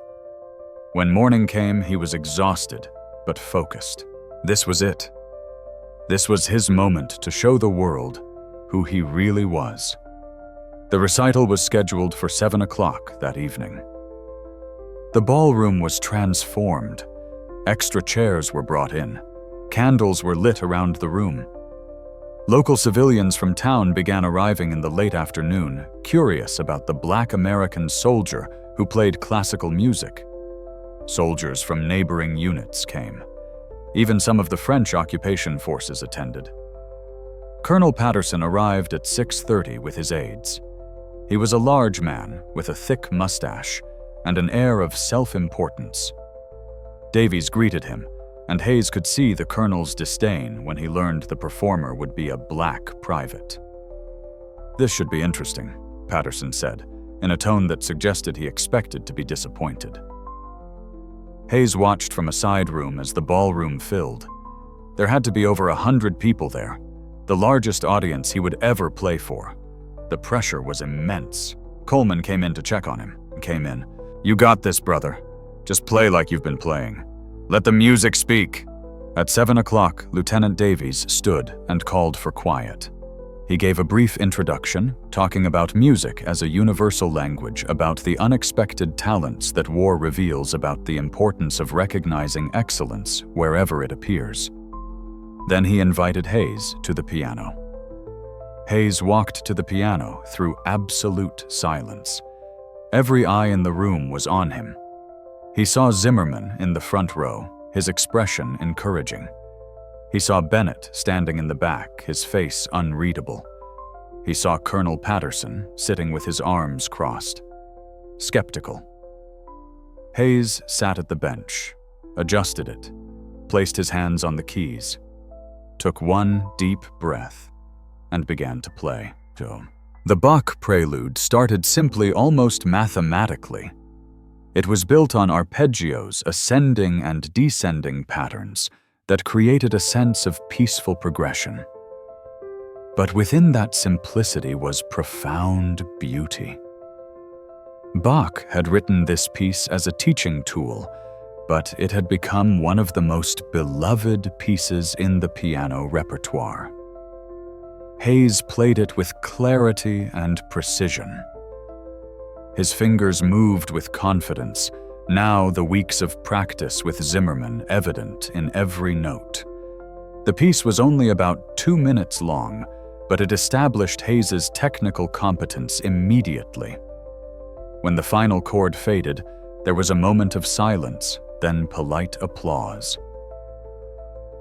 When morning came, he was exhausted, but focused. This was it. This was his moment to show the world who he really was. The recital was scheduled for 7 o'clock that evening. The ballroom was transformed. Extra chairs were brought in. Candles were lit around the room. Local civilians from town began arriving in the late afternoon, curious about the Black American soldier who played classical music. Soldiers from neighboring units came. Even some of the French occupation forces attended. Colonel Patterson arrived at 6:30 with his aides. He was a large man with a thick mustache and an air of self-importance. Davies greeted him, and Hayes could see the colonel's disdain when he learned the performer would be a black private. "This should be interesting," Patterson said, in a tone that suggested he expected to be disappointed. Hayes watched from a side room as the ballroom filled. There had to be over 100 people there, the largest audience he would ever play for. The pressure was immense. Coleman came in to check on him. "You got this, brother. Just play like you've been playing. Let the music speak." At 7 o'clock, Lieutenant Davies stood and called for quiet. He gave a brief introduction, talking about music as a universal language, about the unexpected talents that war reveals, about the importance of recognizing excellence wherever it appears. Then he invited Hayes to the piano. Hayes walked to the piano through absolute silence. Every eye in the room was on him. He saw Zimmerman in the front row, his expression encouraging. He saw Bennett standing in the back, his face unreadable. He saw Colonel Patterson sitting with his arms crossed, skeptical. Hayes sat at the bench, adjusted it, placed his hands on the keys, took one deep breath, and began to play. The Bach prelude started simply, almost mathematically. It was built on arpeggios, ascending and descending patterns that created a sense of peaceful progression. But within that simplicity was profound beauty. Bach had written this piece as a teaching tool, but it had become one of the most beloved pieces in the piano repertoire. Hayes played it with clarity and precision. His fingers moved with confidence, now the weeks of practice with Zimmerman evident in every note. The piece was only about 2 minutes long, but it established Hayes's technical competence immediately. When the final chord faded, there was a moment of silence, then polite applause.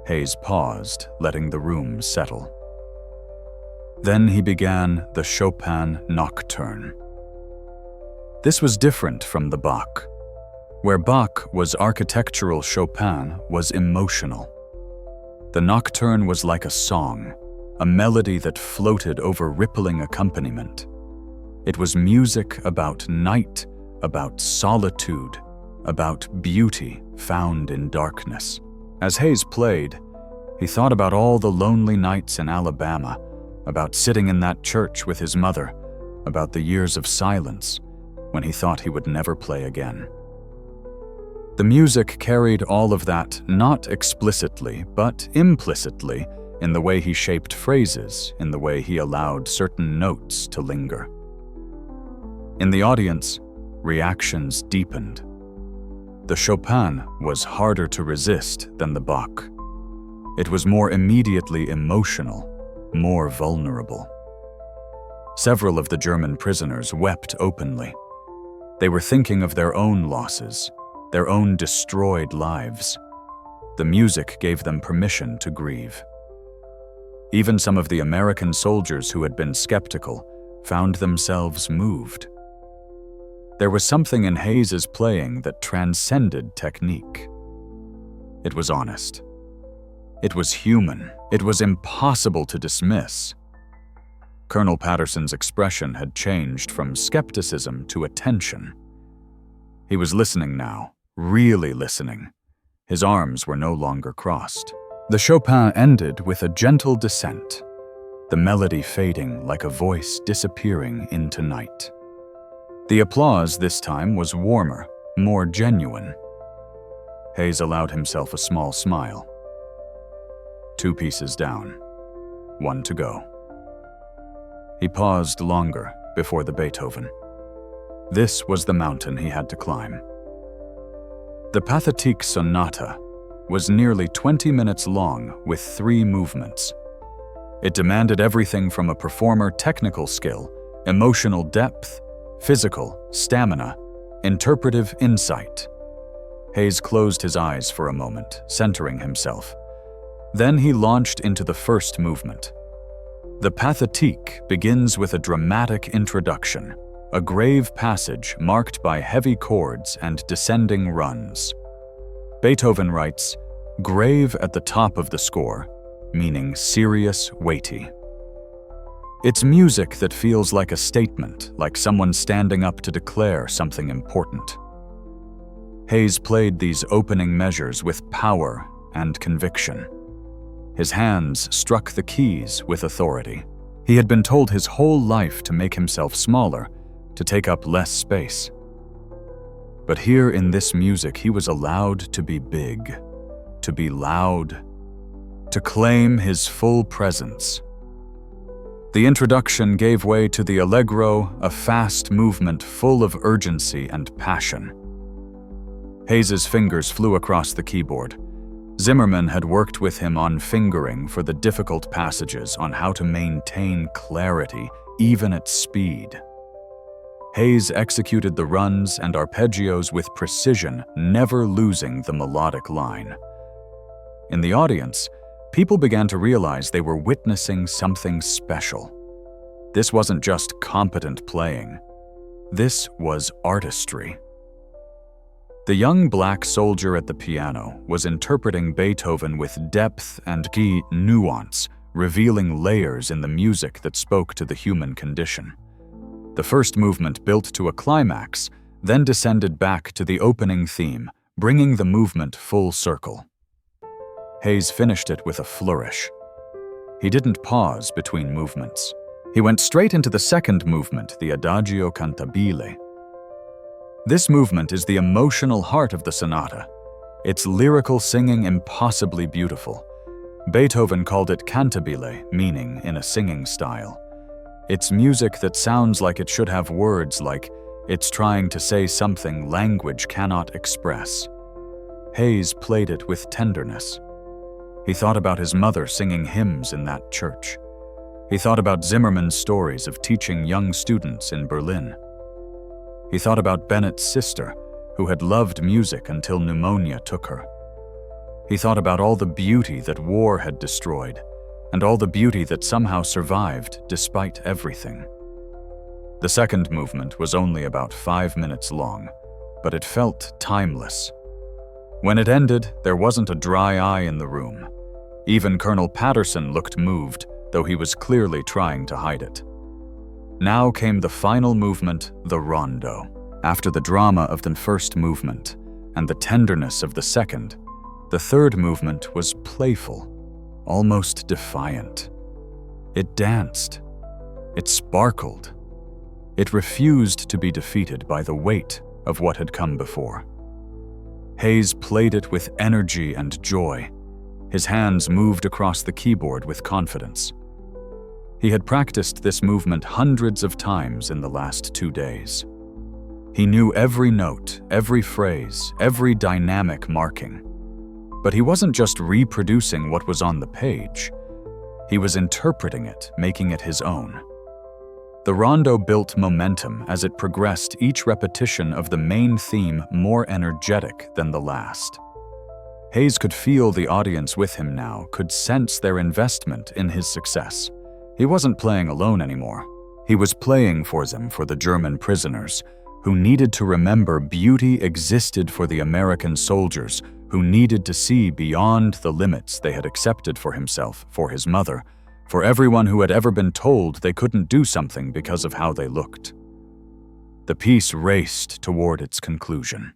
Hayes paused, letting the room settle. Then he began the Chopin Nocturne. This was different from the Bach. Where Bach was architectural, Chopin was emotional. The Nocturne was like a song, a melody that floated over rippling accompaniment. It was music about night, about solitude, about beauty found in darkness. As Hayes played, he thought about all the lonely nights in Alabama, about sitting in that church with his mother, about the years of silence when he thought he would never play again. The music carried all of that, not explicitly, but implicitly, in the way he shaped phrases, in the way he allowed certain notes to linger. In the audience, reactions deepened. The Chopin was harder to resist than the Bach. It was more immediately emotional, more vulnerable. Several of the German prisoners wept openly. They were thinking of their own losses, their own destroyed lives. The music gave them permission to grieve. Even some of the American soldiers who had been skeptical found themselves moved. There was something in Hayes's playing that transcended technique. It was honest. It was human. It was impossible to dismiss. Colonel Patterson's expression had changed from skepticism to attention. He was listening now, really listening. His arms were no longer crossed. The Chopin ended with a gentle descent, the melody fading like a voice disappearing into night. The applause this time was warmer, more genuine. Hayes allowed himself a small smile. 2 pieces down, 1 to go. He paused longer before the Beethoven. This was the mountain he had to climb. The Pathétique Sonata was nearly 20 minutes long with 3 movements. It demanded everything from a performer: technical skill, emotional depth, physical stamina, interpretive insight. Hayes closed his eyes for a moment, centering himself. Then he launched into the first movement. The Pathétique begins with a dramatic introduction, a grave passage marked by heavy chords and descending runs. Beethoven writes, "Grave at the top of the score," meaning serious, weighty. It's music that feels like a statement, like someone standing up to declare something important. Hayes played these opening measures with power and conviction. His hands struck the keys with authority. He had been told his whole life to make himself smaller, to take up less space. But here in this music, he was allowed to be big, to be loud, to claim his full presence. The introduction gave way to the allegro, a fast movement full of urgency and passion. Hayes's fingers flew across the keyboard. Zimmerman had worked with him on fingering for the difficult passages, on how to maintain clarity, even at speed. Hayes executed the runs and arpeggios with precision, never losing the melodic line. In the audience, people began to realize they were witnessing something special. This wasn't just competent playing. This was artistry. The young black soldier at the piano was interpreting Beethoven with depth and key nuance, revealing layers in the music that spoke to the human condition. The first movement built to a climax, then descended back to the opening theme, bringing the movement full circle. Hayes finished it with a flourish. He didn't pause between movements. He went straight into the second movement, the Adagio cantabile. This movement is the emotional heart of the sonata. Its lyrical singing impossibly beautiful. Beethoven called it cantabile, meaning in a singing style. It's music that sounds like it should have words, like it's trying to say something language cannot express. Hayes played it with tenderness. He thought about his mother singing hymns in that church. He thought about Zimmerman's stories of teaching young students in Berlin. He thought about Bennett's sister, who had loved music until pneumonia took her. He thought about all the beauty that war had destroyed, and all the beauty that somehow survived despite everything. The second movement was only about 5 minutes long, but it felt timeless. When it ended, there wasn't a dry eye in the room. Even Colonel Patterson looked moved, though he was clearly trying to hide it. Now came the final movement, the rondo. After the drama of the first movement and the tenderness of the second, the third movement was playful, almost defiant. It danced. It sparkled. It refused to be defeated by the weight of what had come before. Hayes played it with energy and joy. His hands moved across the keyboard with confidence. He had practiced this movement hundreds of times in the last 2 days. He knew every note, every phrase, every dynamic marking. But he wasn't just reproducing what was on the page. He was interpreting it, making it his own. The rondo built momentum as it progressed, each repetition of the main theme more energetic than the last. Hayes could feel the audience with him now, could sense their investment in his success. He wasn't playing alone anymore. He was playing for them, for the German prisoners, who needed to remember beauty existed for the American soldiers, who needed to see beyond the limits they had accepted for himself, for his mother, for everyone who had ever been told they couldn't do something because of how they looked. The piece raced toward its conclusion.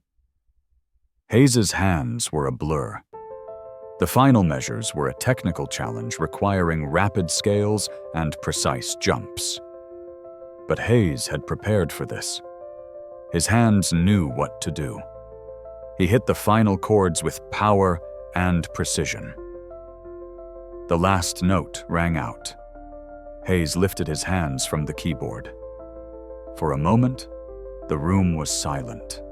Hayes's hands were a blur. The final measures were a technical challenge requiring rapid scales and precise jumps. But Hayes had prepared for this. His hands knew what to do. He hit the final chords with power and precision. The last note rang out. Hayes lifted his hands from the keyboard. For a moment, the room was silent.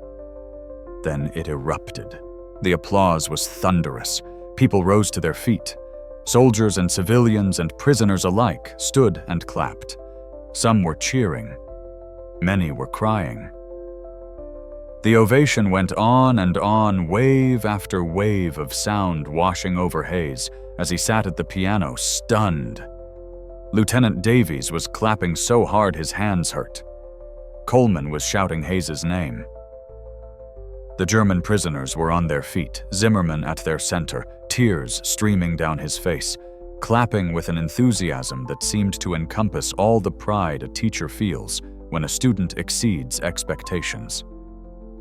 Then it erupted. The applause was thunderous. People rose to their feet. Soldiers and civilians and prisoners alike stood and clapped. Some were cheering. Many were crying. The ovation went on, wave after wave of sound washing over Hayes as he sat at the piano, stunned. Lieutenant Davies was clapping so hard his hands hurt. Coleman was shouting Hayes's name. The German prisoners were on their feet, Zimmermann at their center, tears streaming down his face, clapping with an enthusiasm that seemed to encompass all the pride a teacher feels when a student exceeds expectations.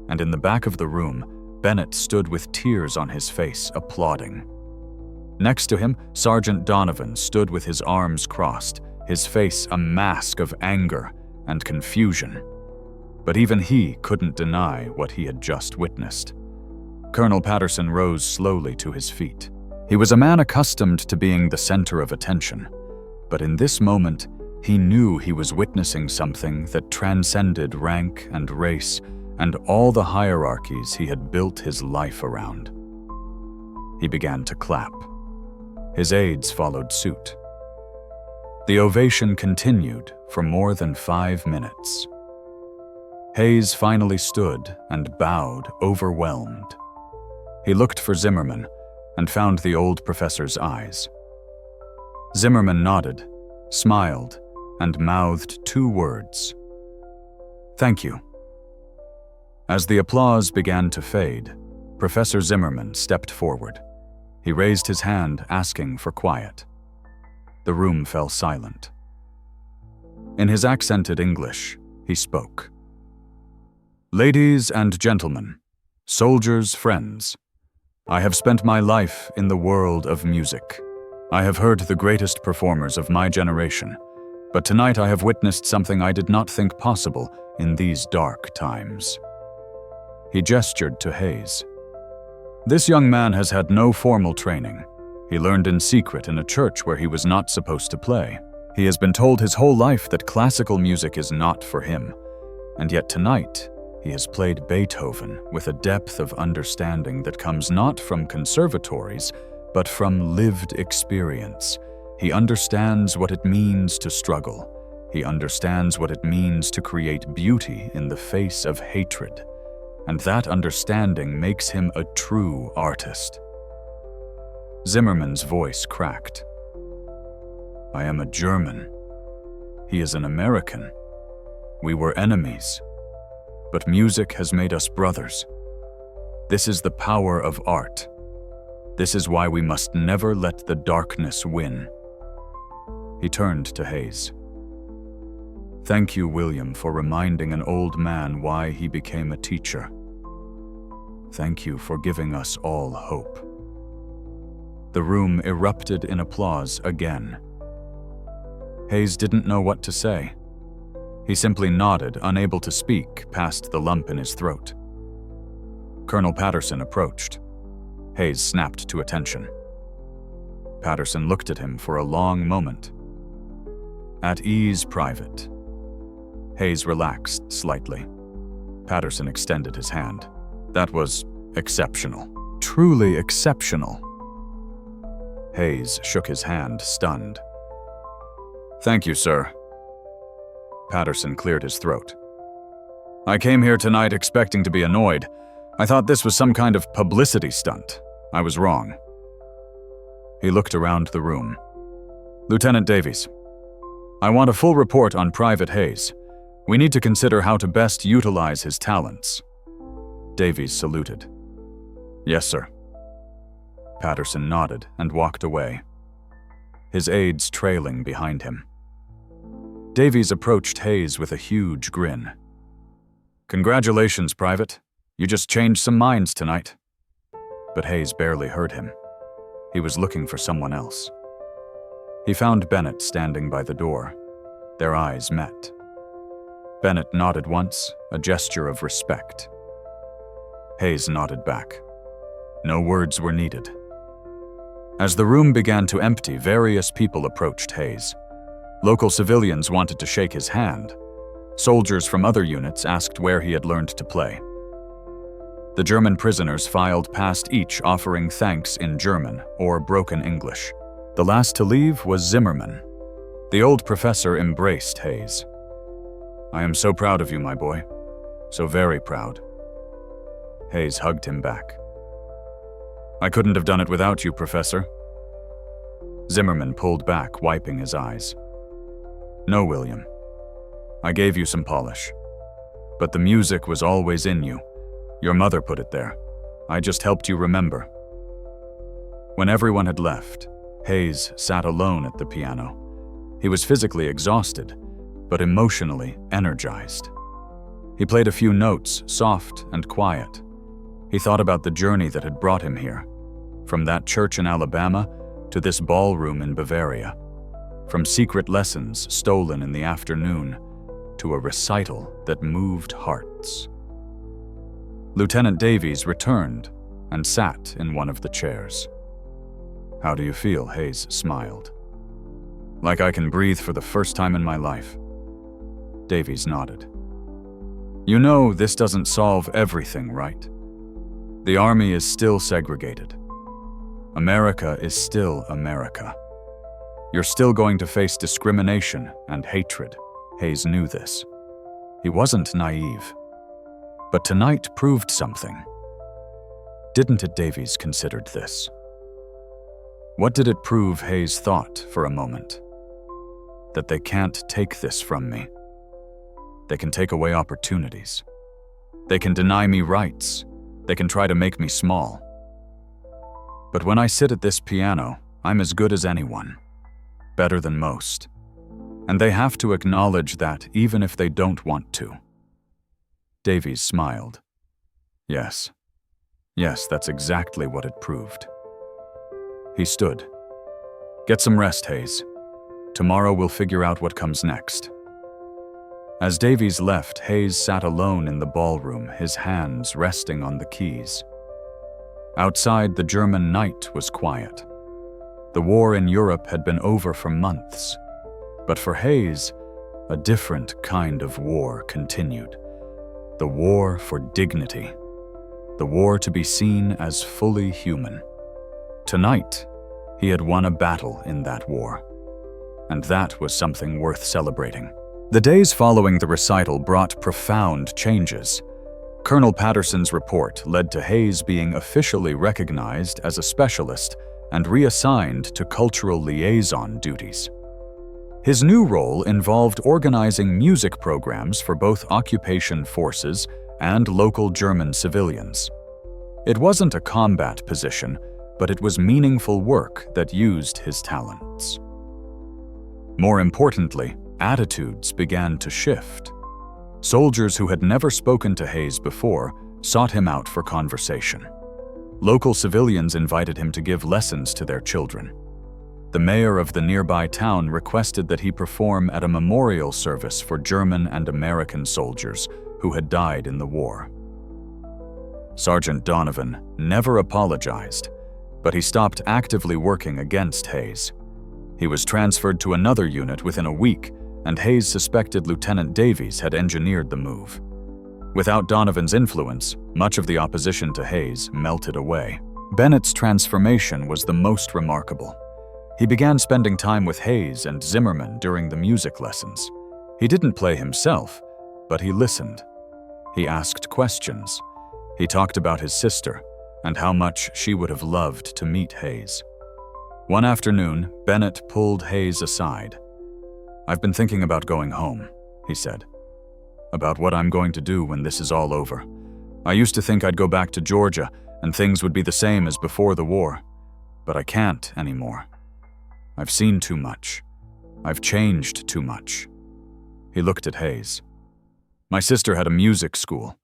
And in the back of the room, Bennett stood with tears on his face, applauding. Next to him, Sergeant Donovan stood with his arms crossed, his face a mask of anger and confusion. But even he couldn't deny what he had just witnessed. Colonel Patterson rose slowly to his feet. He was a man accustomed to being the center of attention, but in this moment, he knew he was witnessing something that transcended rank and race and all the hierarchies he had built his life around. He began to clap. His aides followed suit. The ovation continued for more than 5 minutes. Hayes finally stood and bowed, overwhelmed. He looked for Zimmermann and found the old professor's eyes. Zimmermann nodded, smiled, and mouthed 2 words. "Thank you." As the applause began to fade, Professor Zimmermann stepped forward. He raised his hand, asking for quiet. The room fell silent. In his accented English, he spoke. "Ladies and gentlemen, soldiers, friends, I have spent my life in the world of music. I have heard the greatest performers of my generation, but tonight I have witnessed something I did not think possible in these dark times." He gestured to Hayes. "This young man has had no formal training. He learned in secret in a church where he was not supposed to play. He has been told his whole life that classical music is not for him, and yet tonight he has played Beethoven with a depth of understanding that comes not from conservatories, but from lived experience. He understands what it means to struggle. He understands what it means to create beauty in the face of hatred. And that understanding makes him a true artist." Zimmermann's voice cracked. "I am a German. He is an American. We were enemies. But music has made us brothers. This is the power of art. This is why we must never let the darkness win." He turned to Hayes. "Thank you, William, for reminding an old man why he became a teacher. Thank you for giving us all hope." The room erupted in applause again. Hayes didn't know what to say. He simply nodded, unable to speak past the lump in his throat. Colonel Patterson approached. Hayes snapped to attention. Patterson looked at him for a long moment. "At ease, Private." Hayes relaxed slightly. Patterson extended his hand. "That was exceptional. Truly exceptional." Hayes shook his hand, stunned. "Thank you, sir." Patterson cleared his throat. "I came here tonight expecting to be annoyed. I thought this was some kind of publicity stunt. I was wrong." He looked around the room. "Lieutenant Davies, I want a full report on Private Hayes. We need to consider how to best utilize his talents." Davies saluted. "Yes, sir." Patterson nodded and walked away, his aides trailing behind him. Davies approached Hayes with a huge grin. "Congratulations, Private. You just changed some minds tonight." But Hayes barely heard him. He was looking for someone else. He found Bennett standing by the door. Their eyes met. Bennett nodded once, a gesture of respect. Hayes nodded back. No words were needed. As the room began to empty, various people approached Hayes. Local civilians wanted to shake his hand. Soldiers from other units asked where he had learned to play. The German prisoners filed past each, offering thanks in German or broken English. The last to leave was Zimmerman. The old professor embraced Hayes. "I am so proud of you, my boy. So very proud." Hayes hugged him back. "I couldn't have done it without you, Professor." Zimmerman pulled back, wiping his eyes. "No, William. I gave you some polish. But the music was always in you. Your mother put it there. I just helped you remember." When everyone had left, Hayes sat alone at the piano. He was physically exhausted, but emotionally energized. He played a few notes, soft and quiet. He thought about the journey that had brought him here, from that church in Alabama to this ballroom in Bavaria, from secret lessons stolen in the afternoon to a recital that moved hearts. Lieutenant Davies returned and sat in one of the chairs. "How do you feel?" Hayes smiled. "Like I can breathe for the first time in my life." Davies nodded. "You know, this doesn't solve everything, right? The army is still segregated. America is still America. You're still going to face discrimination and hatred." Hayes knew this. He wasn't naive. But tonight proved something. Didn't it? Davies considered this. What did it prove? Hayes thought for a moment. That they can't take this from me. They can take away opportunities. They can deny me rights. They can try to make me small. But when I sit at this piano, I'm as good as anyone. Better than most. And they have to acknowledge that even if they don't want to. Davies smiled. Yes, that's exactly what it proved. He stood. "Get some rest, Hayes. Tomorrow we'll figure out what comes next." As Davies left, Hayes sat alone in the ballroom, his hands resting on the keys. Outside, the German night was quiet. The war in Europe had been over for months. But for Hayes, a different kind of war continued. The war for dignity. The war to be seen as fully human. Tonight, he had won a battle in that war. And that was something worth celebrating. The days following the recital brought profound changes. Colonel Patterson's report led to Hayes being officially recognized as a specialist and reassigned to cultural liaison duties. His new role involved organizing music programs for both occupation forces and local German civilians. It wasn't a combat position, but it was meaningful work that used his talents. More importantly, attitudes began to shift. Soldiers who had never spoken to Hayes before sought him out for conversation. Local civilians invited him to give lessons to their children. The mayor of the nearby town requested that he perform at a memorial service for German and American soldiers who had died in the war. Sergeant Donovan never apologized, but he stopped actively working against Hayes. He was transferred to another unit within a week, and Hayes suspected Lieutenant Davies had engineered the move. Without Donovan's influence, much of the opposition to Hayes melted away. Bennett's transformation was the most remarkable. He began spending time with Hayes and Zimmerman during the music lessons. He didn't play himself, but he listened. He asked questions. He talked about his sister and how much she would have loved to meet Hayes. One afternoon, Bennett pulled Hayes aside. "I've been thinking about going home," he said. "About what I'm going to do when this is all over. I used to think I'd go back to Georgia and things would be the same as before the war, but I can't anymore. I've seen too much. I've changed too much." He looked at Hayes. "My sister had a music school.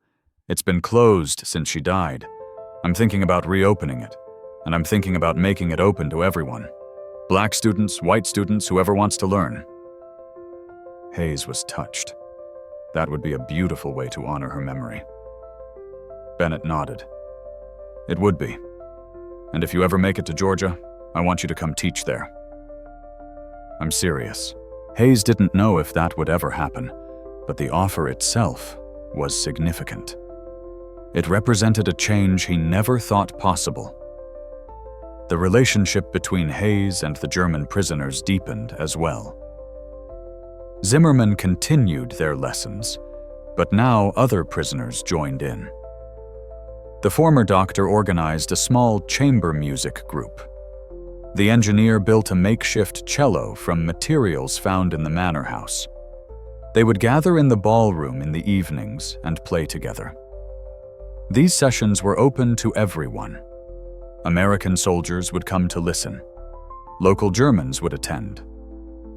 It's been closed since she died. I'm thinking about reopening it, and I'm thinking about making it open to everyone. Black students, white students, whoever wants to learn." Hayes was touched. That would be a beautiful way to honor her memory. Bennett nodded. It would be. And if you ever make it to Georgia, I want you to come teach there. I'm serious. Hayes didn't know if that would ever happen, but the offer itself was significant. It represented a change he never thought possible. The relationship between Hayes and the German prisoners deepened as well. Zimmermann continued their lessons, but now other prisoners joined in. The former doctor organized a small chamber music group. The engineer built a makeshift cello from materials found in the manor house. They would gather in the ballroom in the evenings and play together. These sessions were open to everyone. American soldiers would come to listen. Local Germans would attend.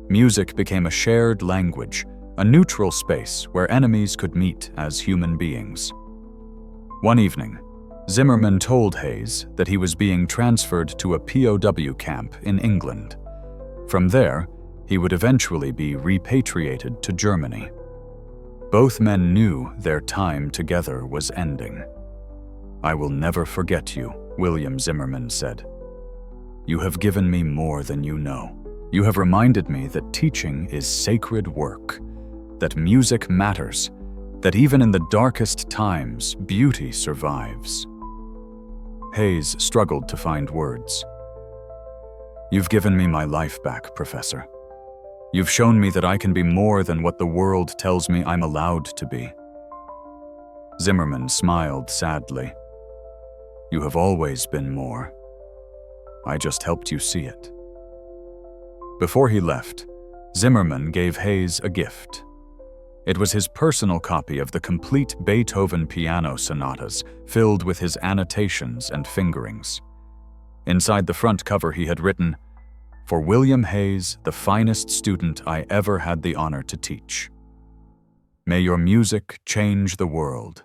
Music became a shared language, a neutral space where enemies could meet as human beings. One evening, Zimmermann told Hayes that he was being transferred to a POW camp in England. From there, he would eventually be repatriated to Germany. Both men knew their time together was ending. "I will never forget you," William Zimmermann said. "You have given me more than you know. You have reminded me that teaching is sacred work, that music matters, that even in the darkest times, beauty survives." Hayes struggled to find words. "You've given me my life back, Professor. You've shown me that I can be more than what the world tells me I'm allowed to be." Zimmermann smiled sadly. "You have always been more. I just helped you see it." Before he left, Zimmermann gave Hayes a gift. It was his personal copy of the complete Beethoven piano sonatas, filled with his annotations and fingerings. Inside the front cover he had written, "For William Hayes, the finest student I ever had the honor to teach. May your music change the world.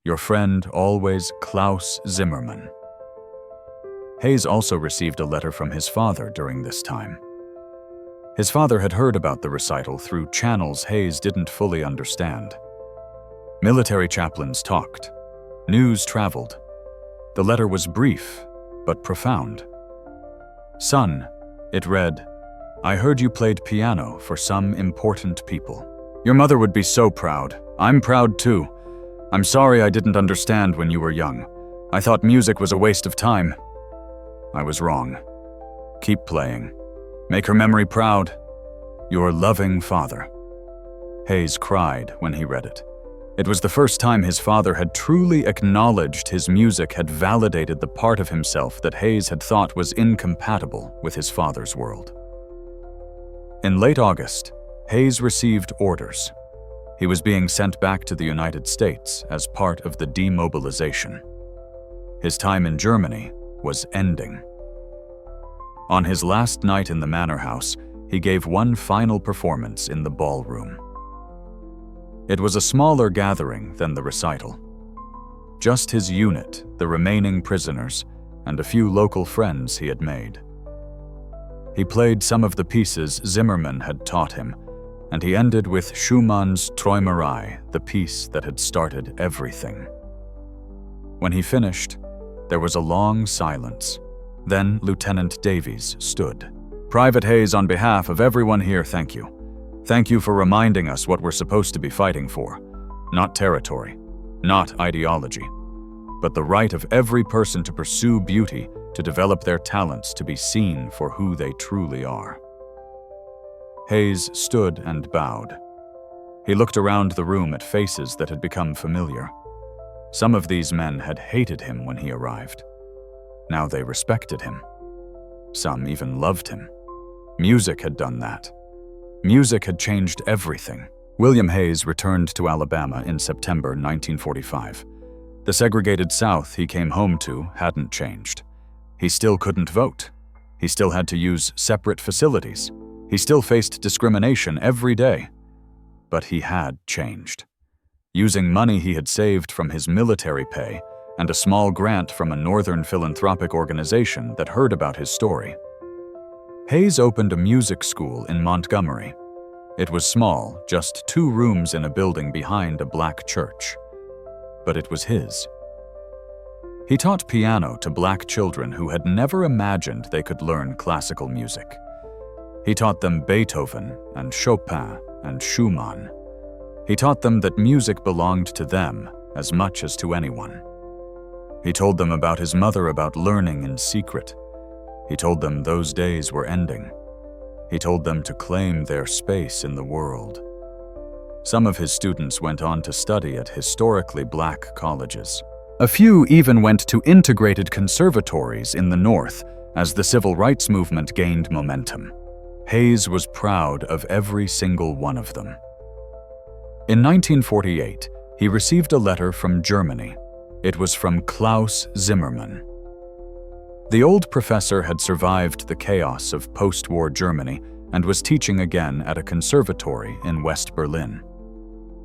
Your friend always, Klaus Zimmermann." Hayes also received a letter from his father during this time. His father had heard about the recital through channels Hayes didn't fully understand. Military chaplains talked. News traveled. The letter was brief, but profound. "Son," it read, "I heard you played piano for some important people. Your mother would be so proud. I'm proud too. I'm sorry I didn't understand when you were young. I thought music was a waste of time. I was wrong. Keep playing. Make her memory proud. Your loving father." Hayes cried when he read it. It was the first time his father had truly acknowledged his music had validated the part of himself that Hayes had thought was incompatible with his father's world. In late August, Hayes received orders. He was being sent back to the United States as part of the demobilization. His time in Germany was ending. On his last night in the manor house, he gave one final performance in the ballroom. It was a smaller gathering than the recital. Just his unit, the remaining prisoners, and a few local friends he had made. He played some of the pieces Zimmermann had taught him, and he ended with Schumann's Träumerei, the piece that had started everything. When he finished, there was a long silence. Then Lieutenant Davies stood. "Private Hayes, on behalf of everyone here, thank you. Thank you for reminding us what we're supposed to be fighting for. Not territory, not ideology, but the right of every person to pursue beauty, to develop their talents, to be seen for who they truly are." Hayes stood and bowed. He looked around the room at faces that had become familiar. Some of these men had hated him when he arrived. Now they respected him. Some even loved him. Music had done that. Music had changed everything. William Hayes returned to Alabama in September 1945. The segregated South he came home to hadn't changed. He still couldn't vote. He still had to use separate facilities. He still faced discrimination every day. But he had changed. Using money he had saved from his military pay and a small grant from a northern philanthropic organization that heard about his story, Hayes opened a music school in Montgomery. It was small, just 2 rooms in a building behind a black church. But it was his. He taught piano to black children who had never imagined they could learn classical music. He taught them Beethoven and Chopin and Schumann. He taught them that music belonged to them as much as to anyone. He told them about his mother, about learning in secret. He told them those days were ending. He told them to claim their space in the world. Some of his students went on to study at historically black colleges. A few even went to integrated conservatories in the North as the civil rights movement gained momentum. Hayes was proud of every single one of them. In 1948, he received a letter from Germany. It was from Klaus Zimmermann. The old professor had survived the chaos of post-war Germany and was teaching again at a conservatory in West Berlin.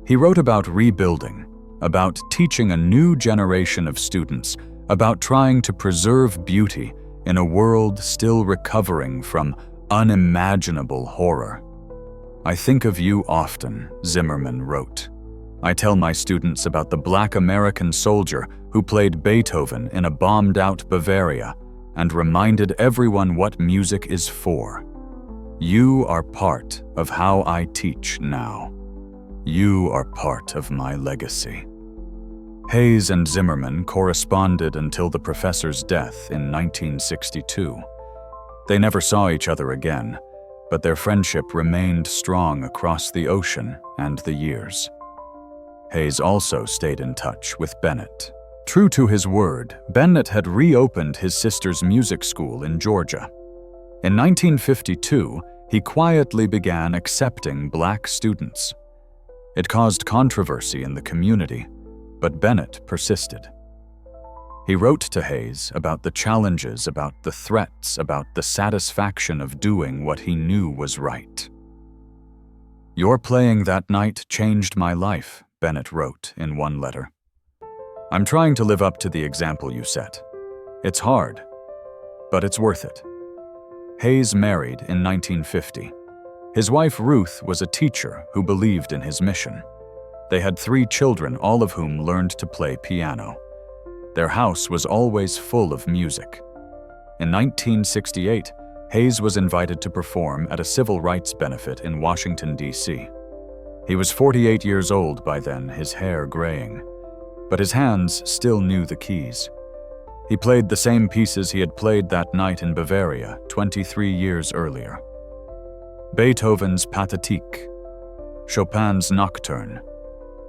He wrote about rebuilding, about teaching a new generation of students, about trying to preserve beauty in a world still recovering from unimaginable horror. "I think of you often," Zimmermann wrote. "I tell my students about the black American soldier who played Beethoven in a bombed-out Bavaria and reminded everyone what music is for. You are part of how I teach now. You are part of my legacy." Hayes and Zimmermann corresponded until the professor's death in 1962. They never saw each other again, but their friendship remained strong across the ocean and the years. Hayes also stayed in touch with Bennett. True to his word, Bennett had reopened his sister's music school in Georgia. In 1952, he quietly began accepting black students. It caused controversy in the community, but Bennett persisted. He wrote to Hayes about the challenges, about the threats, about the satisfaction of doing what he knew was right. "Your playing that night changed my life," Bennett wrote in one letter. "I'm trying to live up to the example you set. It's hard, but it's worth it." Hayes married in 1950. His wife Ruth was a teacher who believed in his mission. They had 3 children, all of whom learned to play piano. Their house was always full of music. In 1968, Hayes was invited to perform at a civil rights benefit in Washington, D.C. He was 48 years old by then, his hair graying, but his hands still knew the keys. He played the same pieces he had played that night in Bavaria 23 years earlier. Beethoven's Pathetique, Chopin's Nocturne,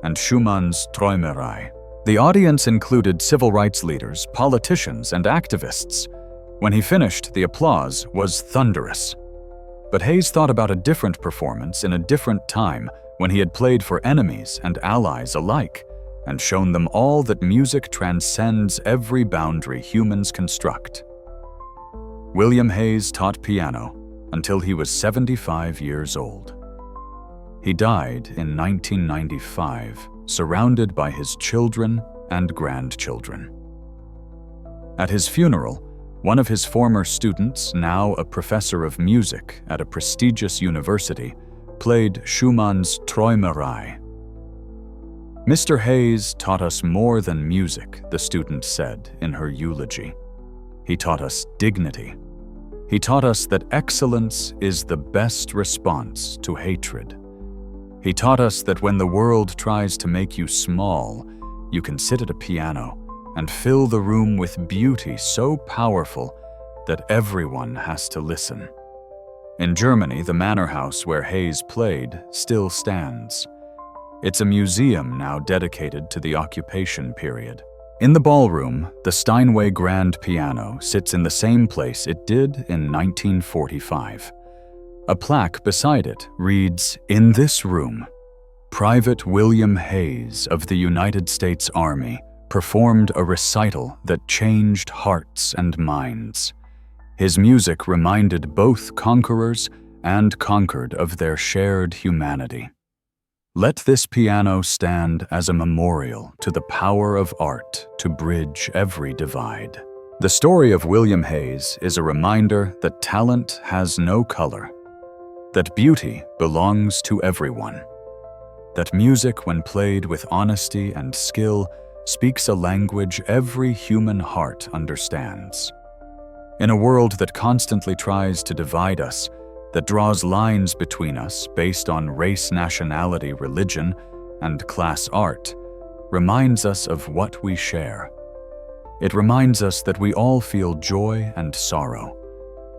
and Schumann's Träumerei. The audience included civil rights leaders, politicians, and activists. When he finished, the applause was thunderous. But Hayes thought about a different performance in a different time when he had played for enemies and allies alike and shown them all that music transcends every boundary humans construct. William Hayes taught piano until he was 75 years old. He died in 1995, surrounded by his children and grandchildren. At his funeral, one of his former students, now a professor of music at a prestigious university, played Schumann's Träumerei. "Mr. Hayes taught us more than music," the student said in her eulogy. "He taught us dignity. He taught us that excellence is the best response to hatred. He taught us that when the world tries to make you small, you can sit at a piano and fill the room with beauty so powerful that everyone has to listen." In Germany, the manor house where Hayes played still stands. It's a museum now dedicated to the occupation period. In the ballroom, the Steinway grand piano sits in the same place it did in 1945. A plaque beside it reads, "In this room, Private William Hayes of the United States Army performed a recital that changed hearts and minds. His music reminded both conquerors and conquered of their shared humanity. Let this piano stand as a memorial to the power of art to bridge every divide." The story of William Hayes is a reminder that talent has no color, that beauty belongs to everyone, that music, when played with honesty and skill, speaks a language every human heart understands. In a world that constantly tries to divide us, that draws lines between us based on race, nationality, religion, and class, art reminds us of what we share. It reminds us that we all feel joy and sorrow,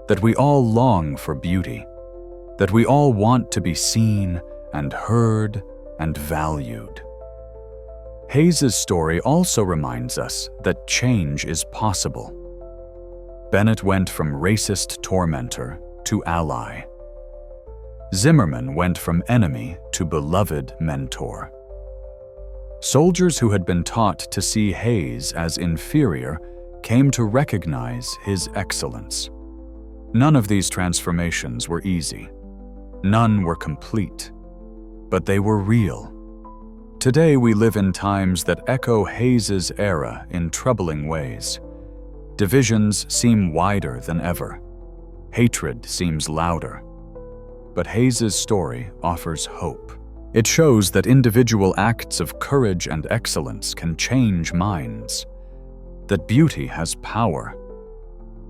that we all long for beauty, that we all want to be seen and heard and valued. Hayes's story also reminds us that change is possible. Bennett went from racist tormentor to ally. Zimmerman went from enemy to beloved mentor. Soldiers who had been taught to see Hayes as inferior came to recognize his excellence. None of these transformations were easy. None were complete, but they were real. Today we live in times that echo Hayes's era in troubling ways. Divisions seem wider than ever. Hatred seems louder. But Hayes's story offers hope. It shows that individual acts of courage and excellence can change minds, that beauty has power,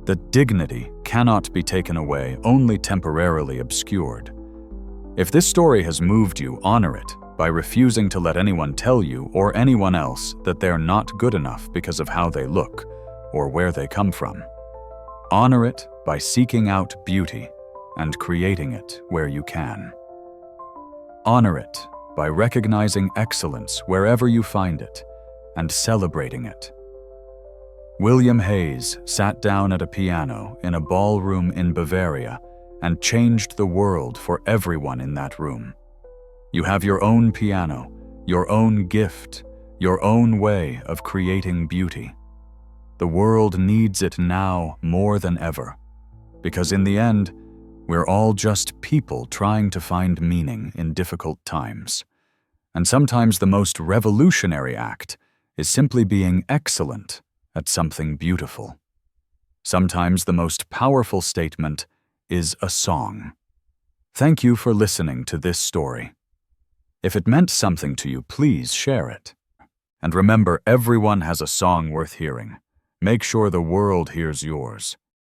that dignity cannot be taken away, only temporarily obscured. If this story has moved you, honor it by refusing to let anyone tell you or anyone else that they're not good enough because of how they look or where they come from. Honor it by seeking out beauty and creating it where you can. Honor it by recognizing excellence wherever you find it and celebrating it. William Hayes sat down at a piano in a ballroom in Bavaria and changed the world for everyone in that room. You have your own piano, your own gift, your own way of creating beauty. The world needs it now more than ever, because in the end, we're all just people trying to find meaning in difficult times. And sometimes the most revolutionary act is simply being excellent at something beautiful. Sometimes the most powerful statement is a song. Thank you for listening to this story. If it meant something to you, please share it. And remember, everyone has a song worth hearing. Make sure the world hears yours.